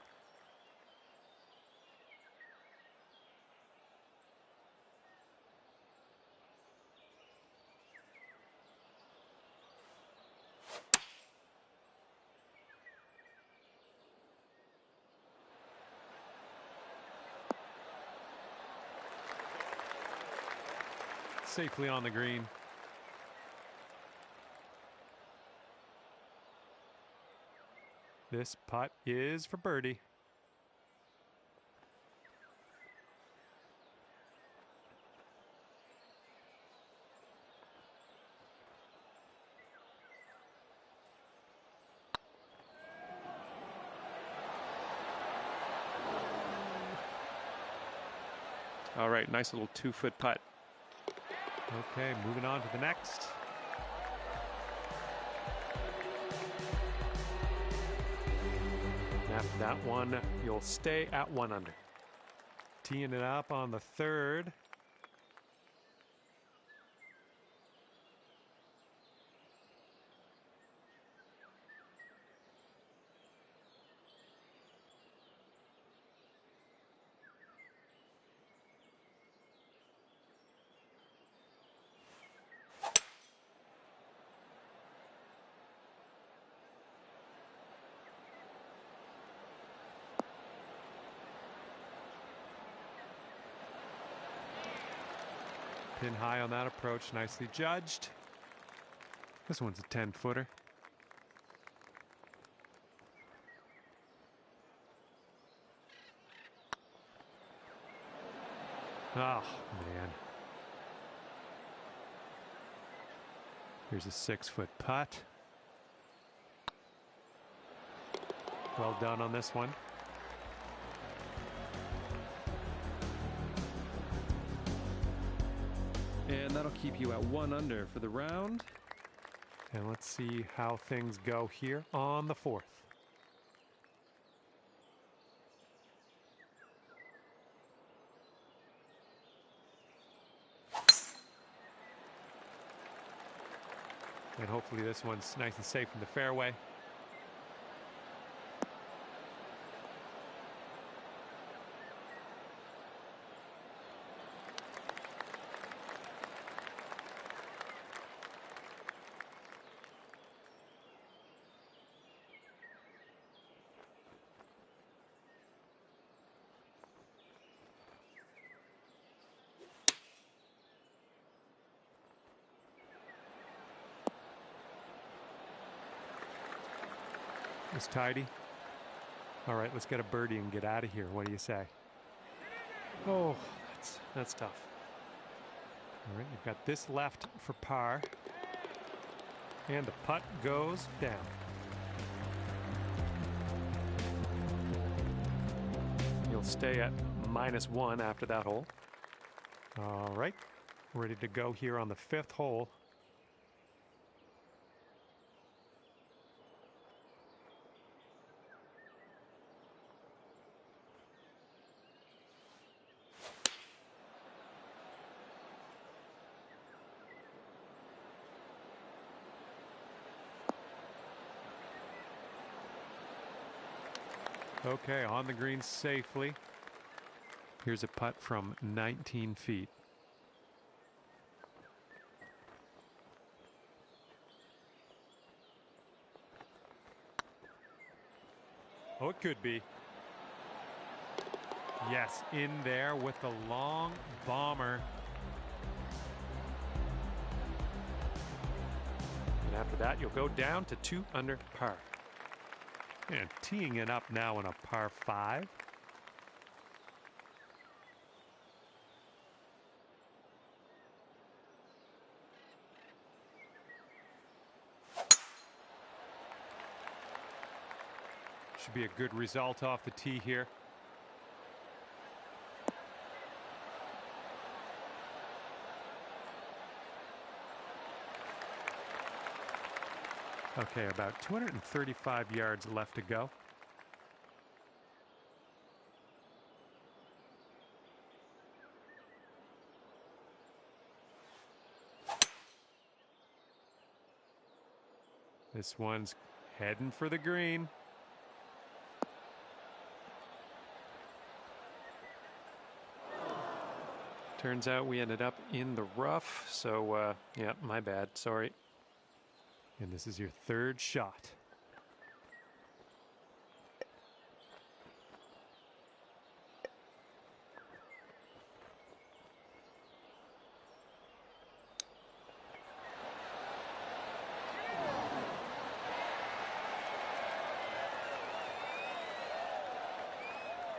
Safely on the green. This putt is for birdie. All right, nice little 2-foot putt. Okay, moving on to the next. After that one, you'll stay at 1 under. Teeing it up on the third. Pin high on that approach, nicely judged. This one's a 10-footer. Oh, man. Here's a 6-foot putt. Well done on this one. And that'll keep you at 1 under for the round. And let's see how things go here on the fourth. And hopefully this one's nice and safe in the fairway. It's tidy. All right, let's get a birdie and get out of here. What do you say? Oh, that's tough. All right, you've got this left for par. And the putt goes down. You'll stay at -1 after that hole. All right, ready to go here on the 5th hole. Okay, on the green safely. Here's a putt from 19 feet. Oh, it could be. Yes, in there with the long bomber. And after that, you'll go down to 2 under par. And teeing it up now in a par 5. Should be a good result off the tee here. Okay, about 235 yards left to go. This one's heading for the green. Turns out we ended up in the rough, so yeah, my bad, sorry. And this is your 3rd shot.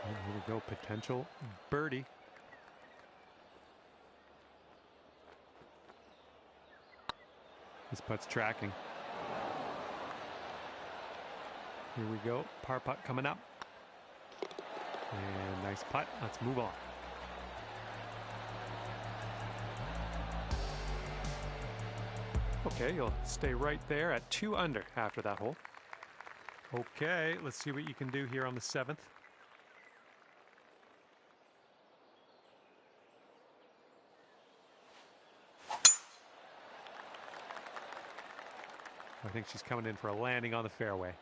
And here we go, potential birdie. This putt's tracking. Here we go, par putt coming up. And nice putt, let's move on. Okay, you'll stay right there at 2 under after that hole. Okay, let's see what you can do here on the 7th. I think she's coming in for a landing on the fairway.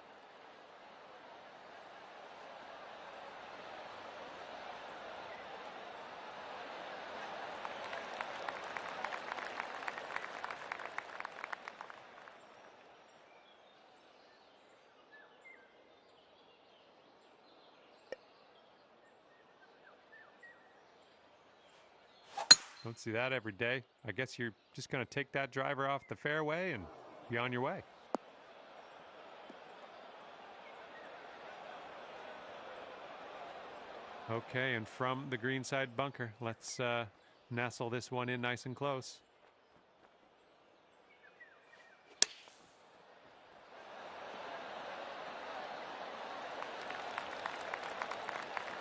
Don't see that every day. I guess you're just going to take that driver off the fairway and be on your way. Okay, and from the greenside bunker, let's nestle this one in nice and close.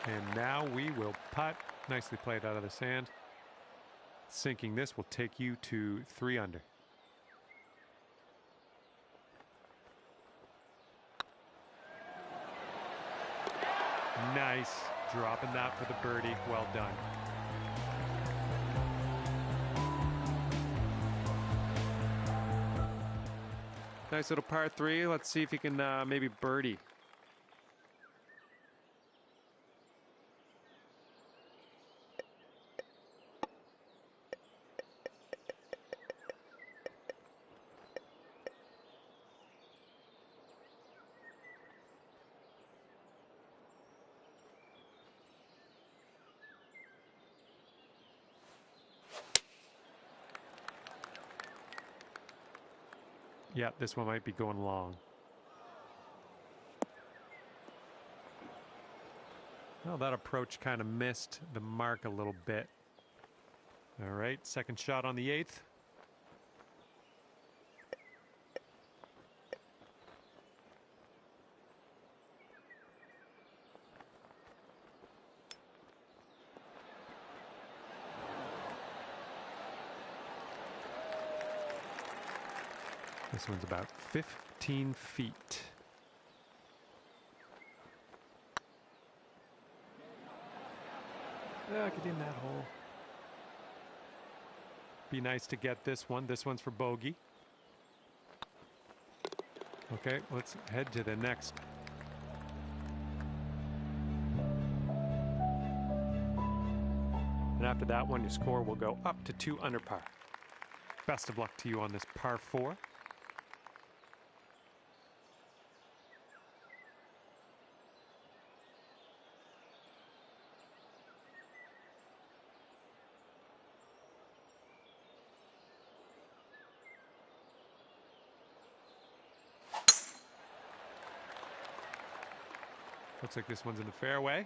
And now we will putt. Nicely played out of the sand. Sinking this will take you to 3 under. Nice. Dropping that for the birdie. Well done. Nice little par 3. Let's see if he can maybe birdie. Yeah, this one might be going long. Well, that approach kind of missed the mark a little bit. All right, second shot on the 8th. This one's about 15 feet. Yeah, get in that hole. Be nice to get this one. This one's for bogey. Okay, let's head to the next. And after that one, your score will go up to 2 under par. Best of luck to you on this par 4. Looks like this one's in the fairway.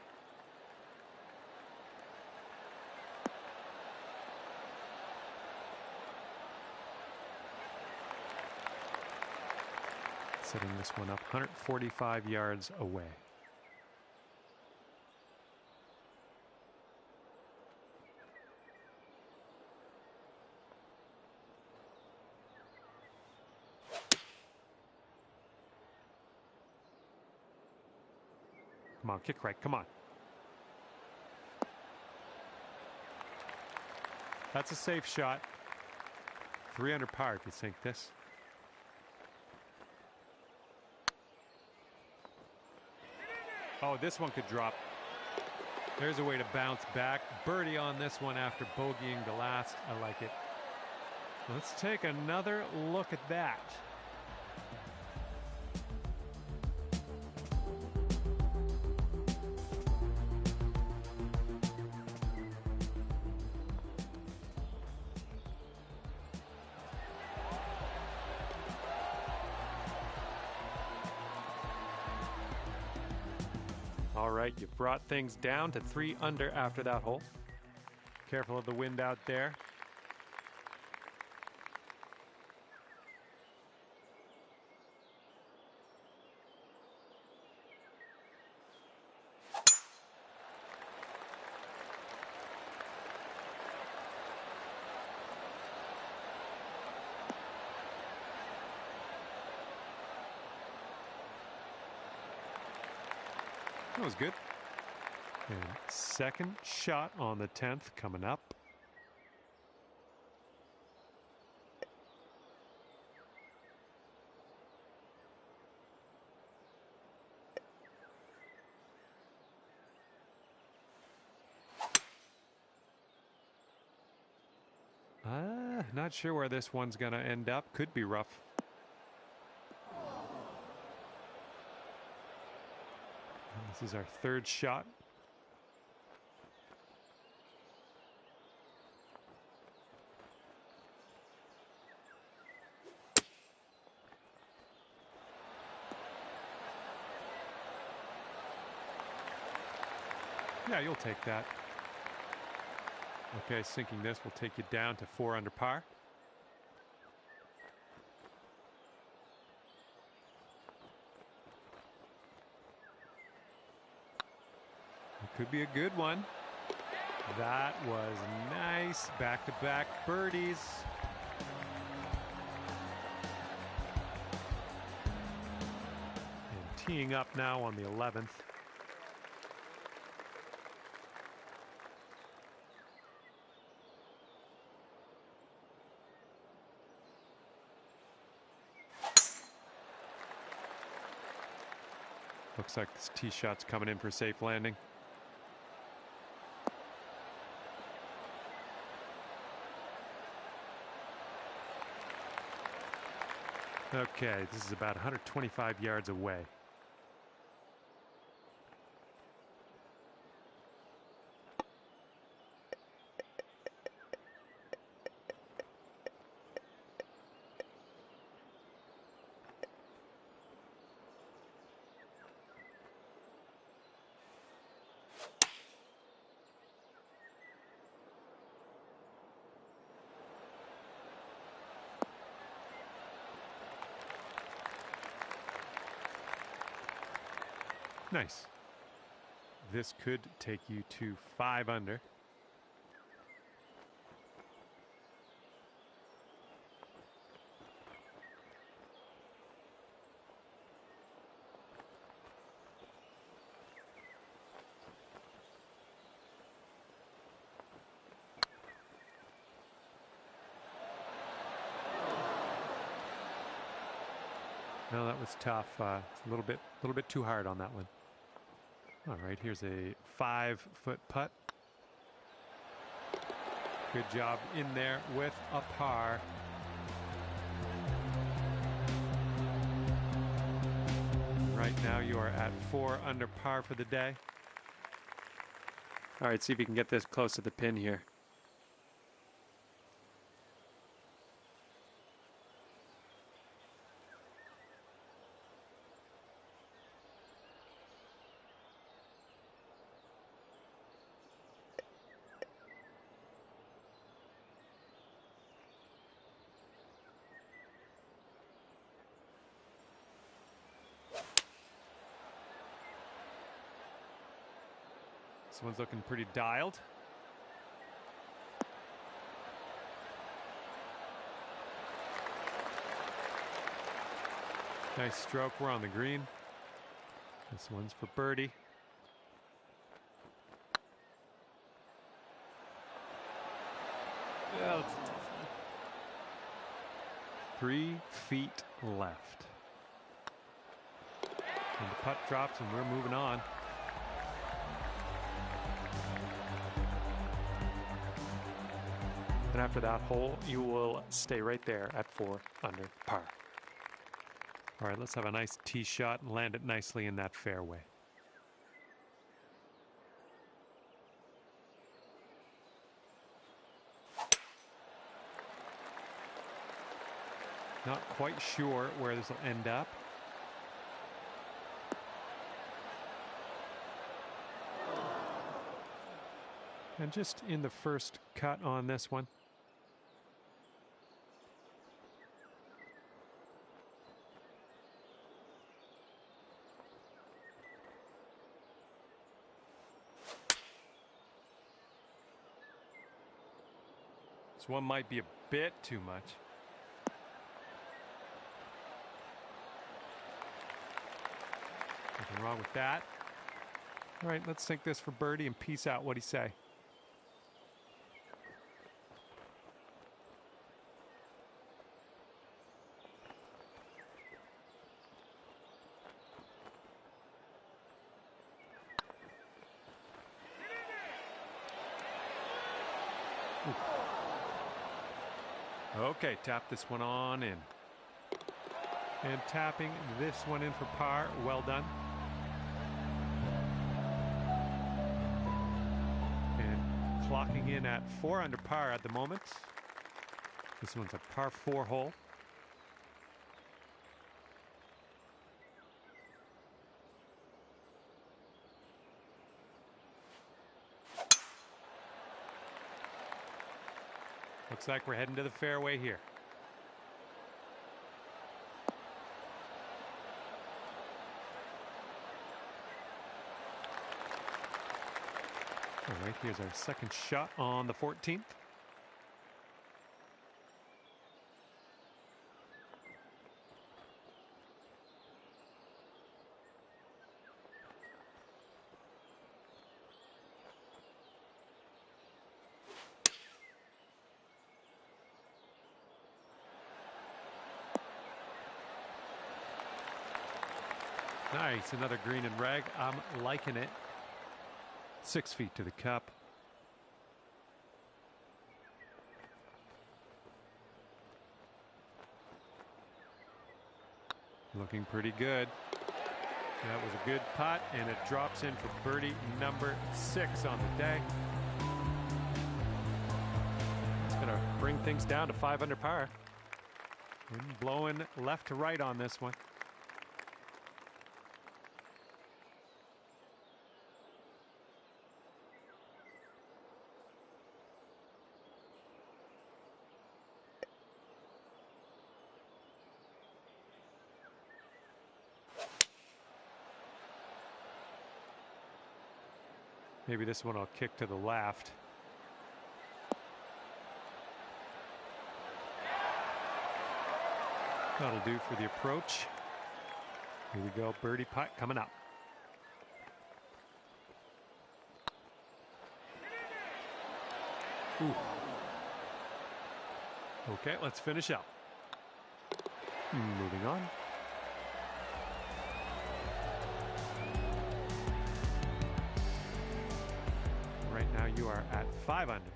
Setting this one up 145 yards away. Come on, kick right, come on. That's a safe shot. 3 under par if you sink this. Oh, this one could drop. There's a way to bounce back. Birdie on this one after bogeying the last. I like it. Let's take another look at that. All right, you've brought things down to 3 under after that hole. Careful of the wind out there. That was good. And second shot on the 10th coming up. Not sure where this one's going to end up. Could be rough. This is our third shot. Yeah, you'll take that. Okay, sinking this will take you down to 4 under par. Could be a good one. That was nice. Back-to-back birdies. And teeing up now on the 11th. Looks like this tee shot's coming in for safe landing. Okay, this is about 125 yards away. Nice. This could take you to 5 under. No, that was tough. It's a little bit too hard on that one. All right, here's a 5-foot putt. Good job in there with a par. Right now you are at 4 under par for the day. All right, see if you can get this close to the pin here. This one's looking pretty dialed. Nice stroke. We're on the green. This one's for birdie. Yeah, that's a tough one. 3 feet left. And the putt drops and we're moving on. And after that hole, you will stay right there at 4 under par. All right, let's have a nice tee shot and land it nicely in that fairway. Not quite sure where this will end up. And just in the first cut on this one. This one might be a bit too much. Nothing wrong with that. All right, let's sink this for birdie and peace out. What'd he say? Okay, tap this one on in. And tapping this one in for par. Well done. And clocking in at 4 under par at the moment. This one's a par 4 hole. Looks like we're heading to the fairway here. All right, here's our second shot on the 14th. Nice, another green and rag. I'm liking it. 6 feet to the cup. Looking pretty good. That was a good putt, and it drops in for birdie number 6 on the day. It's going to bring things down to 5 under par. Wind blowing left to right on this one. Maybe this one will kick to the left. That'll do for the approach. Here we go, birdie putt coming up. Ooh. Okay, let's finish up. Moving on. Right now you are at 5 under.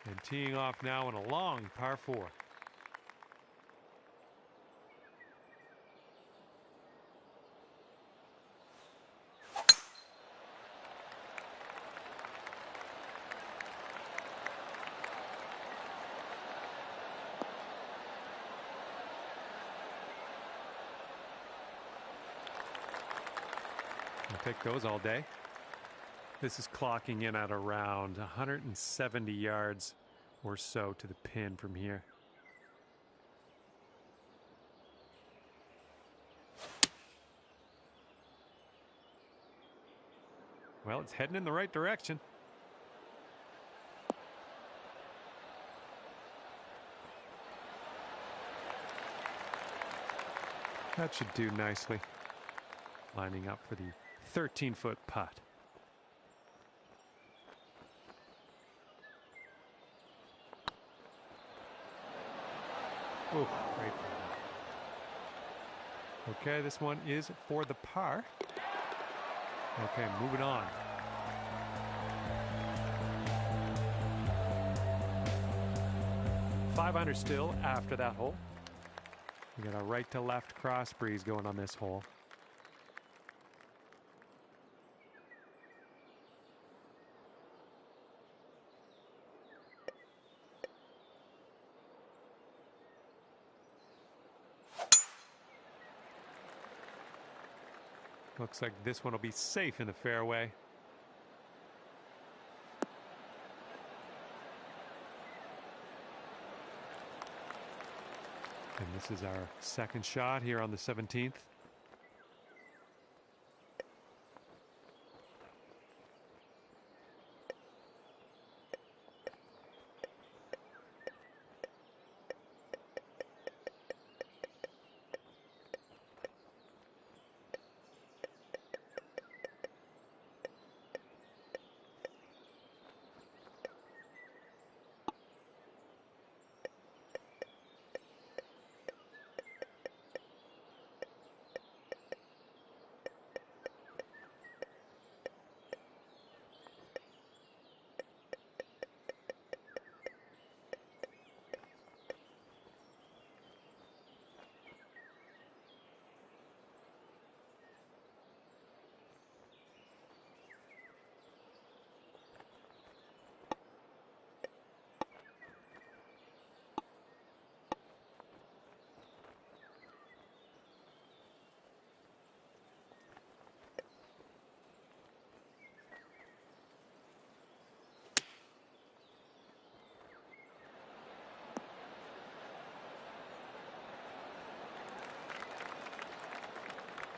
And teeing off now in a long par 4. I'll take those all day. This is clocking in at around 170 yards or so to the pin from here. Well, it's heading in the right direction. That should do nicely. Lining up for the 13-foot putt. Oh, great. Okay, this one is for the par. Okay, moving on. Five under still after that hole. We got a right to left cross breeze going on this hole. Looks like this one will be safe in the fairway. And this is our second shot here on the 17th.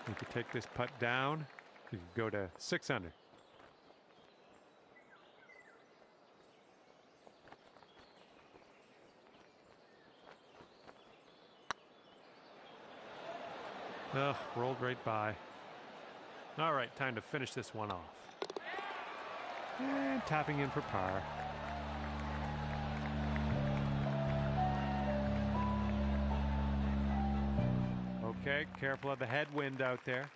You could take this putt down. You could go to 6 under. Oh, rolled right by. All right, time to finish this one off. And tapping in for par. Okay, careful of the headwind out there.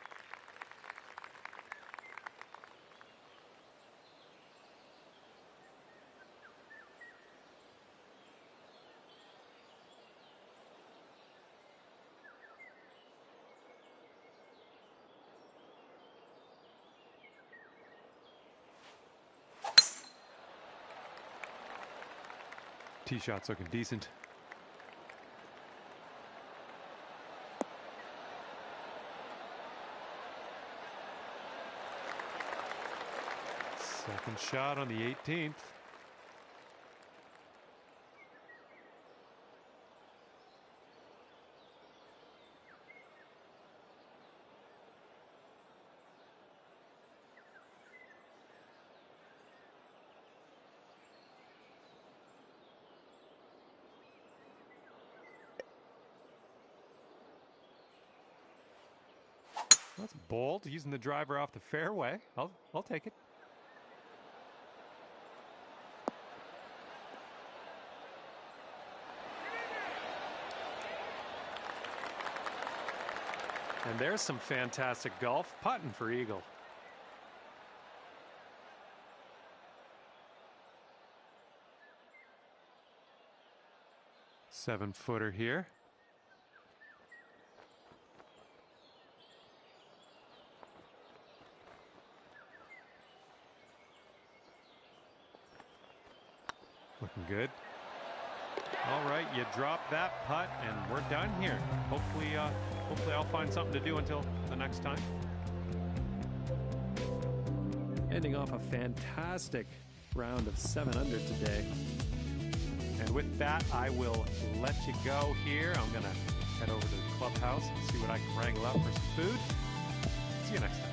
Tee shot's looking decent. Second shot on the 18th. That's bold, using the driver off the fairway. I'll take it. And there's some fantastic golf putting for eagle. Seven-footer here. Looking good. All right, you drop that putt, and we're done here. Hopefully I'll find something to do until the next time. Ending off a fantastic round of 7 under today. And with that, I will let you go here. I'm going to head over to the clubhouse and see what I can wrangle up for some food. See you next time.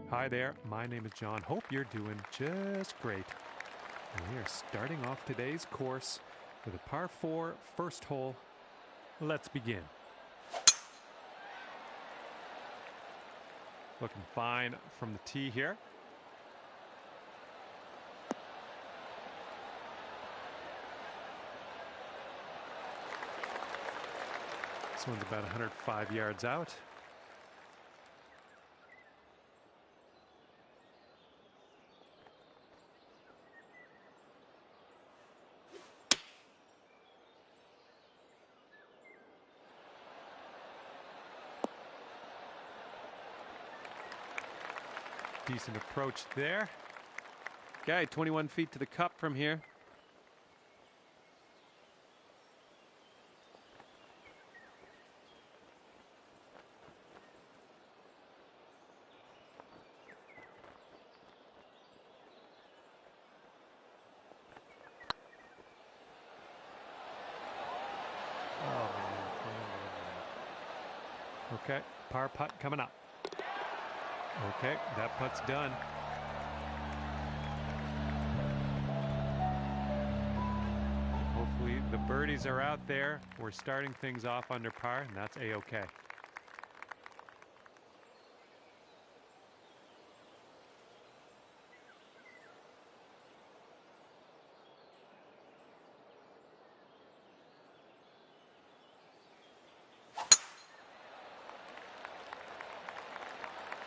Hi there, my name is John. Hope you're doing just great. And we are starting off today's course with a par 4 first hole. Let's begin. Looking fine from the tee here. This one's about 105 yards out. Decent approach there. Okay, 21 feet to the cup from here. Okay, par putt coming up. Okay, that putt's done. Hopefully the birdies are out there. We're starting things off under par, and that's A-okay.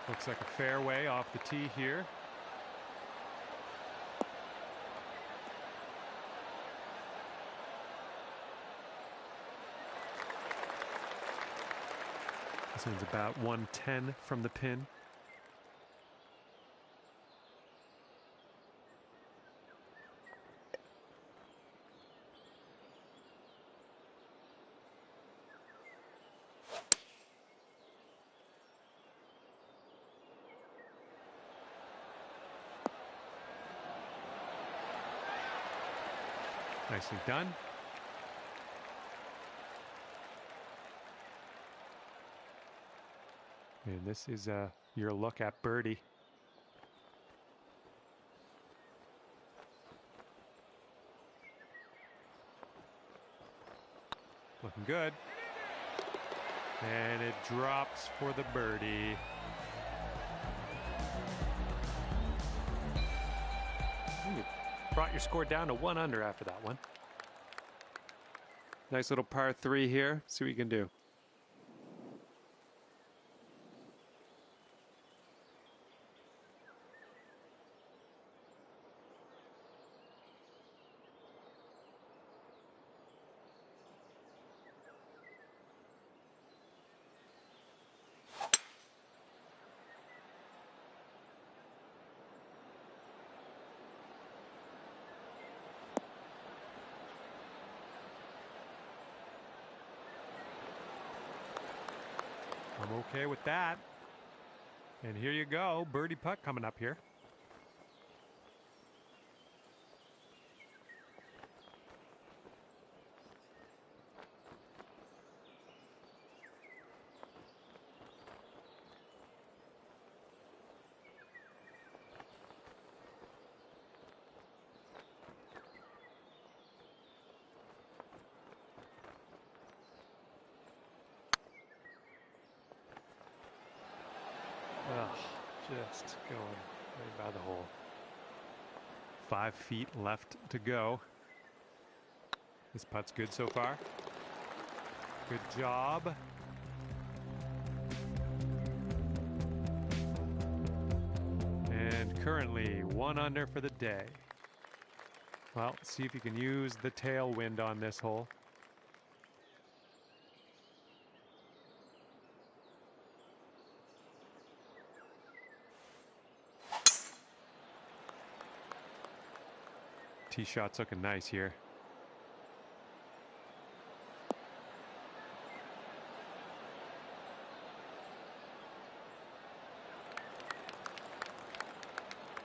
Looks like a fairway off the tee here. This one's about 110 from the pin. Nicely done. And this is your look at birdie. Looking good. And it drops for the birdie. You brought your score down to 1 under after that one. Nice little par 3 here. See what you can do. I'm okay with that. And here you go, birdie putt coming up here. Just going right by the hole. 5 feet left to go. This putt's good so far. Good job. And currently 1 under for the day. Well, see if you can use the tailwind on this hole. Tee shot's looking nice here.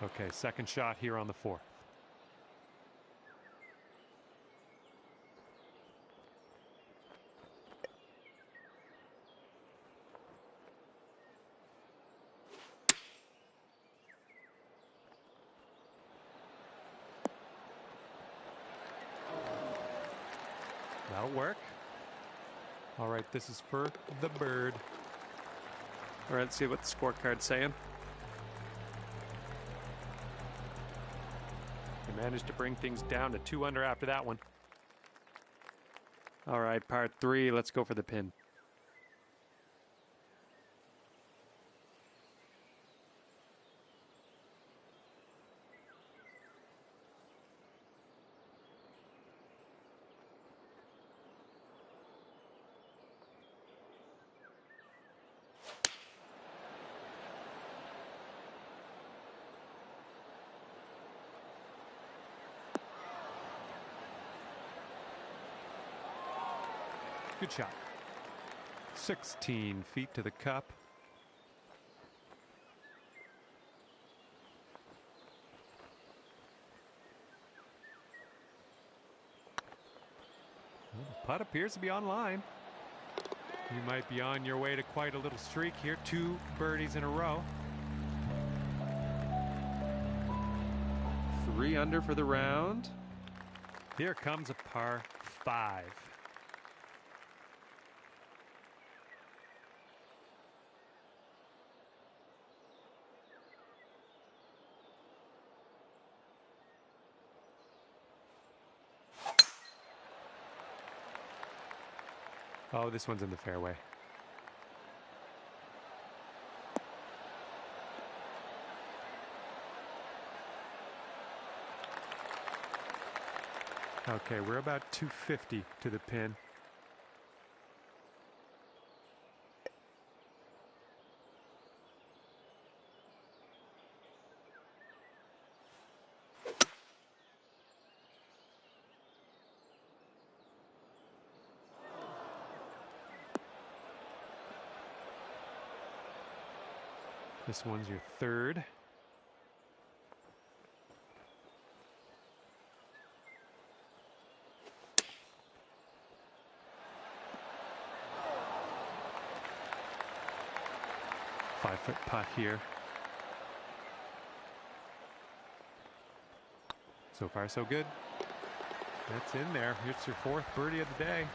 Okay, second shot here on the 4th. That'll work. All right, this is for the bird. All right, let's see what the scorecard's saying. They managed to bring things down to 2 under after that one. All right, par 3. Let's go for the pin. Good shot. 16 feet to the cup. Well, the putt appears to be on line. You might be on your way to quite a little streak here. 2 birdies in a row. 3 under for the round. Here comes a par 5. Oh, this one's in the fairway. Okay, we're about 250 to the pin. This one's your 3rd. Five-foot putt here. So far, so good. That's in there. Here's your 4th birdie of the day.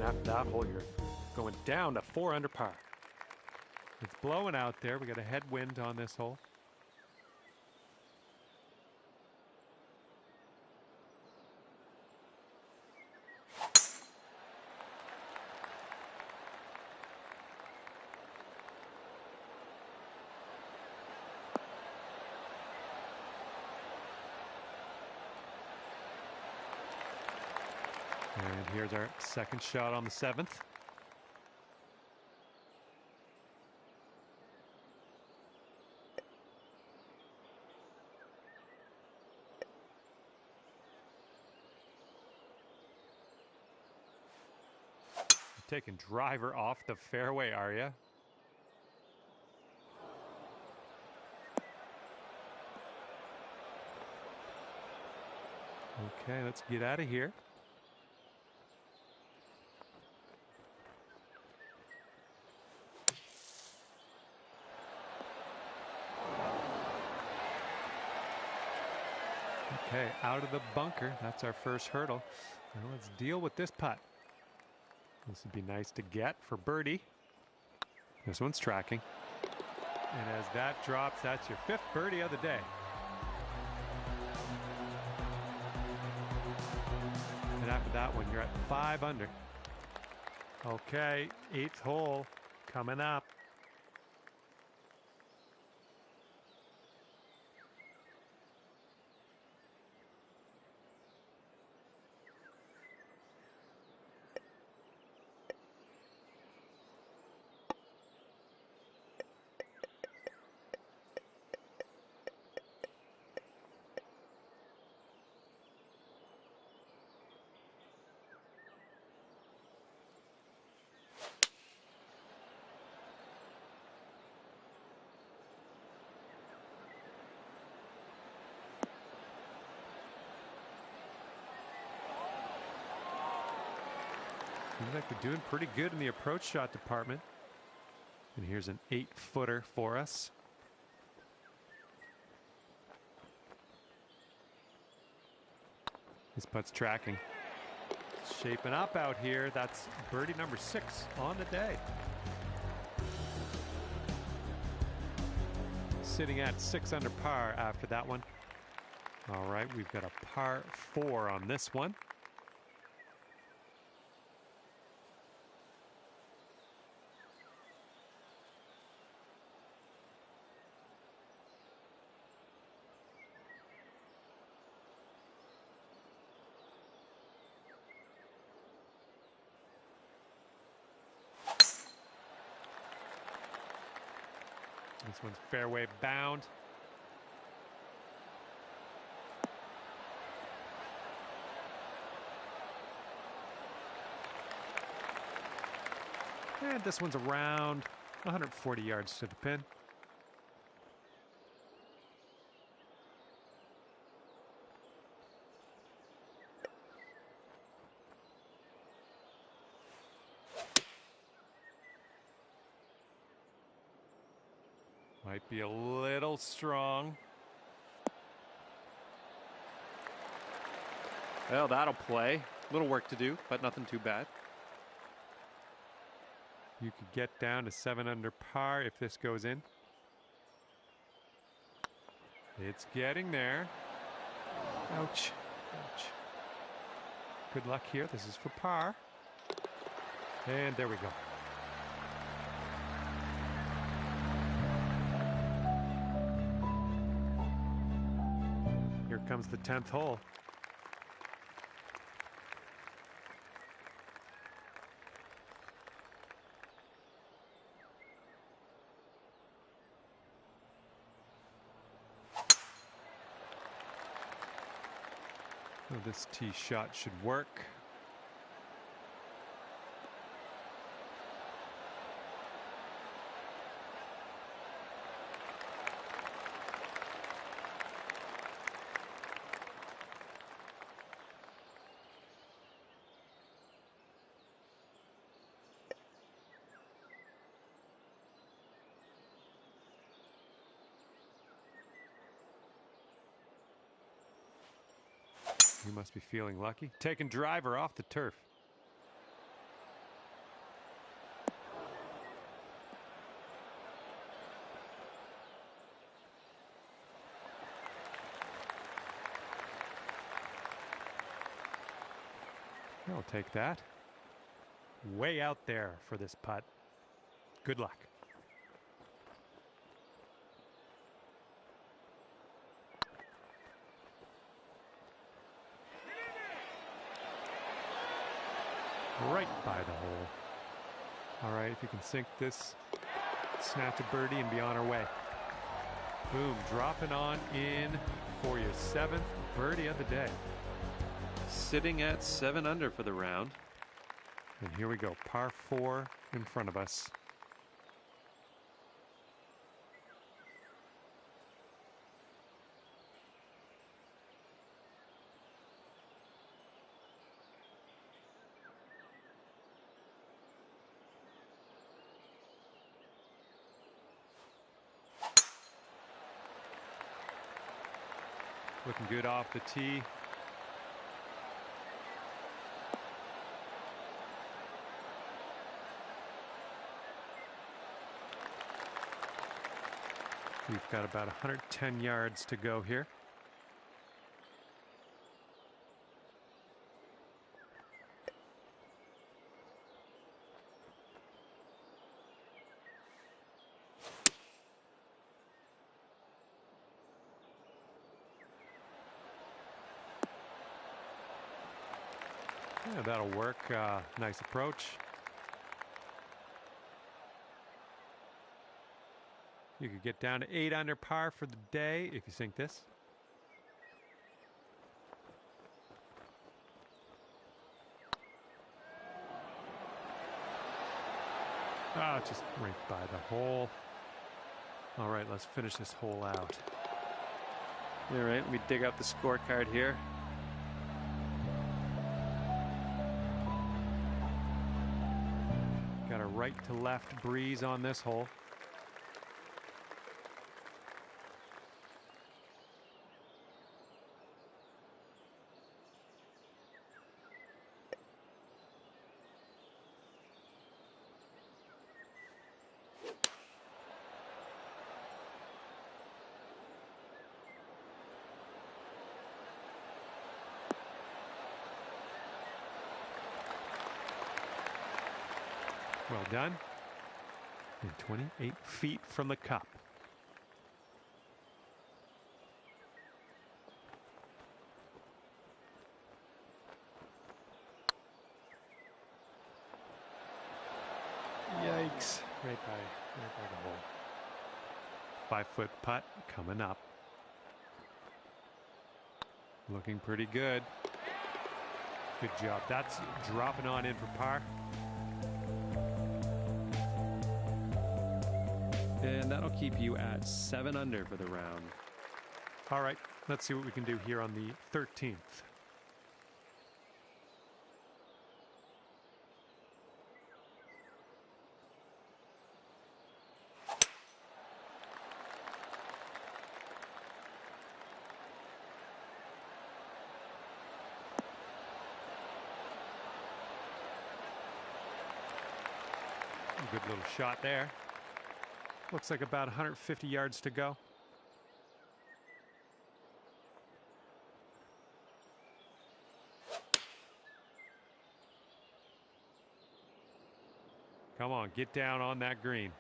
after that hole, you're going down to 4 under par. It's blowing out there. We got a headwind on this hole. And here's our second shot on the 7th. Taking driver off the fairway, are you? Okay, let's get out of here. Okay, out of the bunker. That's our first hurdle. Now let's deal with this putt. This would be nice to get for birdie. This one's tracking. And as that drops, that's your 5th birdie of the day. And after that one, you're at 5 under. Okay, 8th hole coming up. Seems like we're doing pretty good in the approach shot department. And here's an 8-footer for us. This putt's tracking. It's shaping up out here. That's birdie number 6 on the day. Sitting at 6 under par after that one. All right, we've got a par 4 on this one. This one's fairway bound. And this one's around 140 yards to the pin. Might be a little strong. Well, that'll play. A little work to do, but nothing too bad. You could get down to 7 under par if this goes in. It's getting there. Ouch. Ouch. Good luck here. This is for par. And there we go. Here comes the 10th hole. Well, this tee shot should work. You must be feeling lucky. Taking driver off the turf. I'll take that. Way out there for this putt. Good luck. Right by the hole. All right, if you can sink this, snatch a birdie and be on our way. Boom, dropping on in for your 7th birdie of the day. Sitting at 7 under for the round. And here we go, par 4 in front of us. Looking good off the tee. We've got about 110 yards to go here. Yeah, that'll work. Nice approach. You could get down to 8 under par for the day if you sink this. Ah, just right by the hole. All right, let's finish this hole out. All right, let me dig out the scorecard here. Got a right to left breeze on this hole. Well done. And 28 feet from the cup. Yikes. Right by the hole. 5-foot putt coming up. Looking pretty good. Good job. That's dropping on in for par. And that'll keep you at 7 under for the round. All right, let's see what we can do here on the 13th. Good little shot there. Looks like about 150 yards to go. Come on, get down on that green.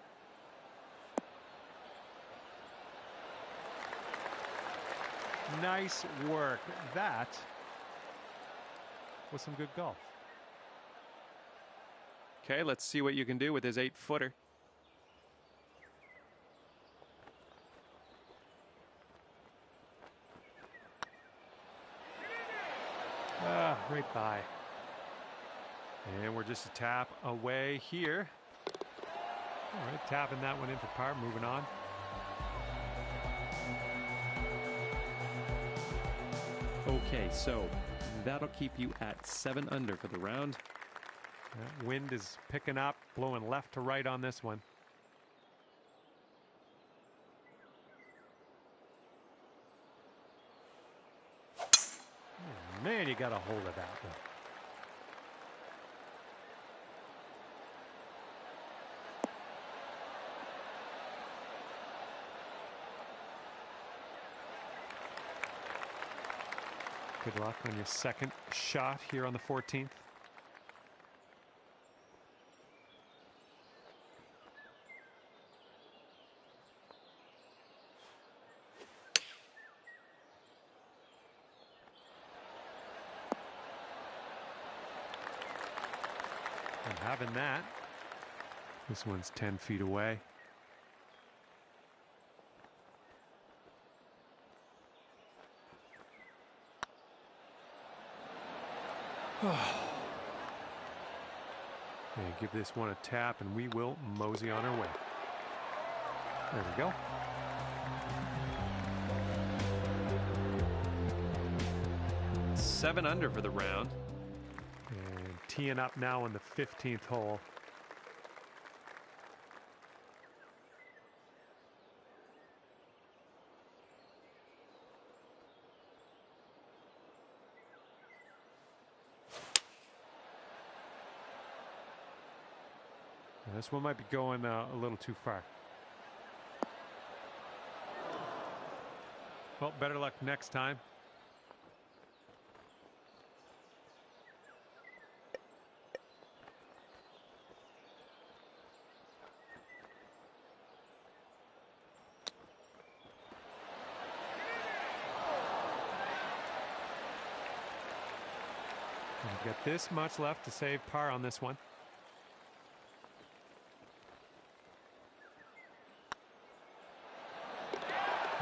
Nice work. That was some good golf. Okay, let's see what you can do with his 8-footer. Right by. And we're just a tap away here. All right, tapping that one in for par, moving on. Okay, so that'll keep you at 7 under for the round. That wind is picking up, blowing left to right on this one. Oh, man, you got a hold of that one. Good luck on your second shot here on the 14th. having that. This one's 10 feet away. And give this one a tap, and we will mosey on our way. There we go. Seven under for the round. And teeing up now on the 15th hole. This one might be going a little too far. Well, better luck next time. We've got this much left to save par on this one.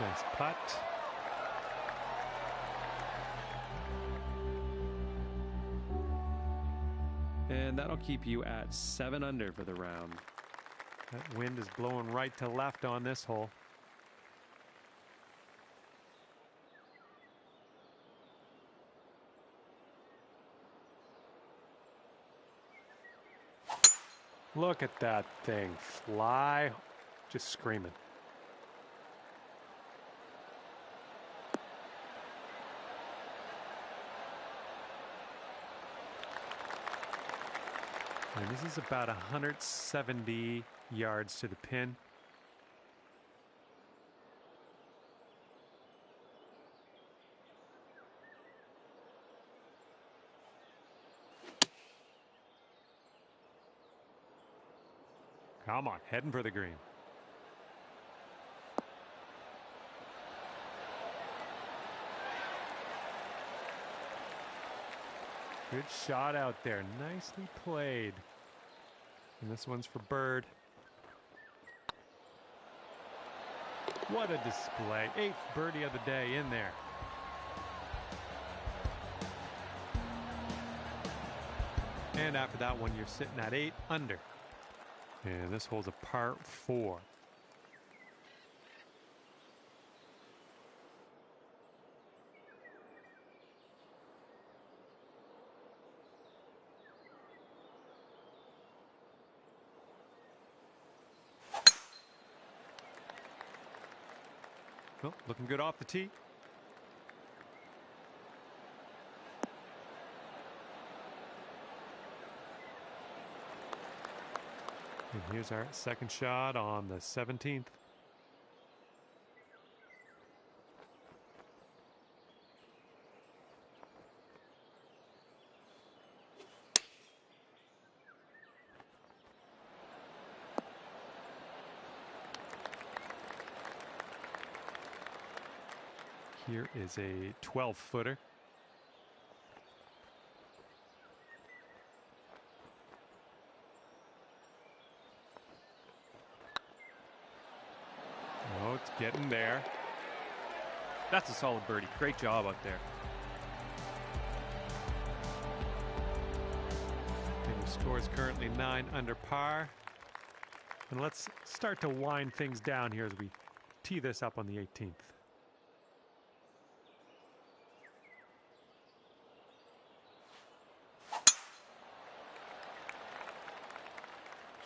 Nice putt. And that'll keep you at 7 under for the round. That wind is blowing right to left on this hole. Look at that thing fly, just screaming. And this is about 170 yards to the pin. Come on, heading for the green. Good shot out there, nicely played. And this one's for Bird. What a display. 8th birdie of the day in there. And after that one, you're sitting at 8 under. And this hole's a par 4. Well, looking good off the tee. And here's our second shot on the 17th. Here is a 12-footer. Oh, it's getting there. That's a solid birdie. Great job out there. And your score is currently 9 under par. And let's start to wind things down here as we tee this up on the 18th.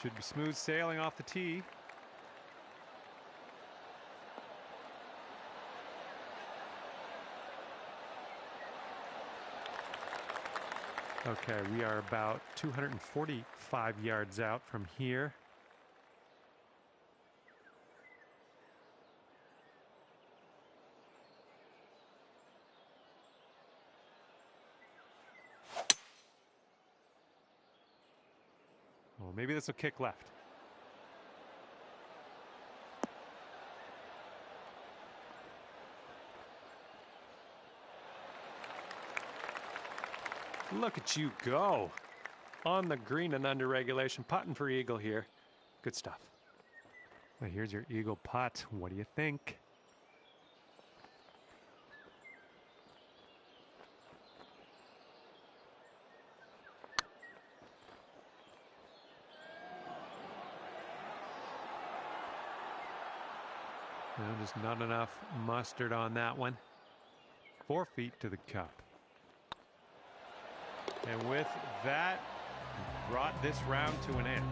Should be smooth sailing off the tee. Okay, we are about 245 yards out from here. Well, maybe this will kick left. Look at you go. on the green and under regulation, putting for eagle here. Good stuff. Well, here's your eagle putt. What do you think? No, just not enough mustard on that one. 4 feet to the cup. And with that, brought this round to an end.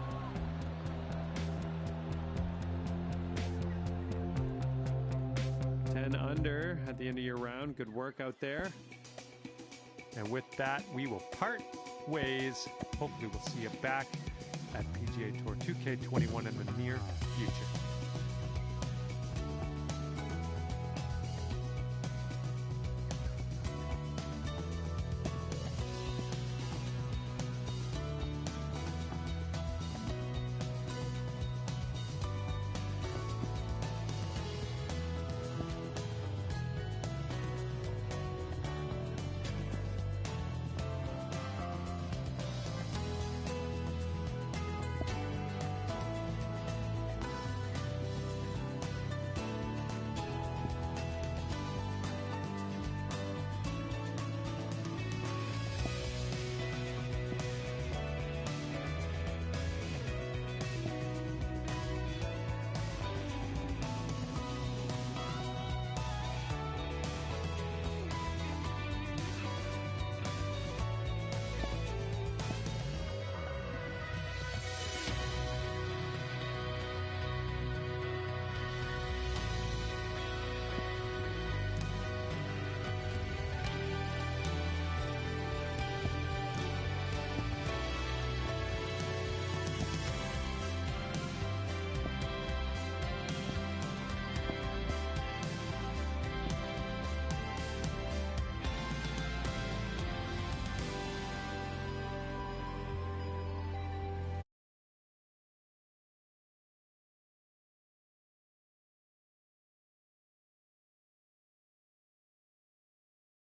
Under at the end of your round. Good work out there. And with that, we will part ways. Hopefully we'll see you back at PGA Tour 2K21 in the near future.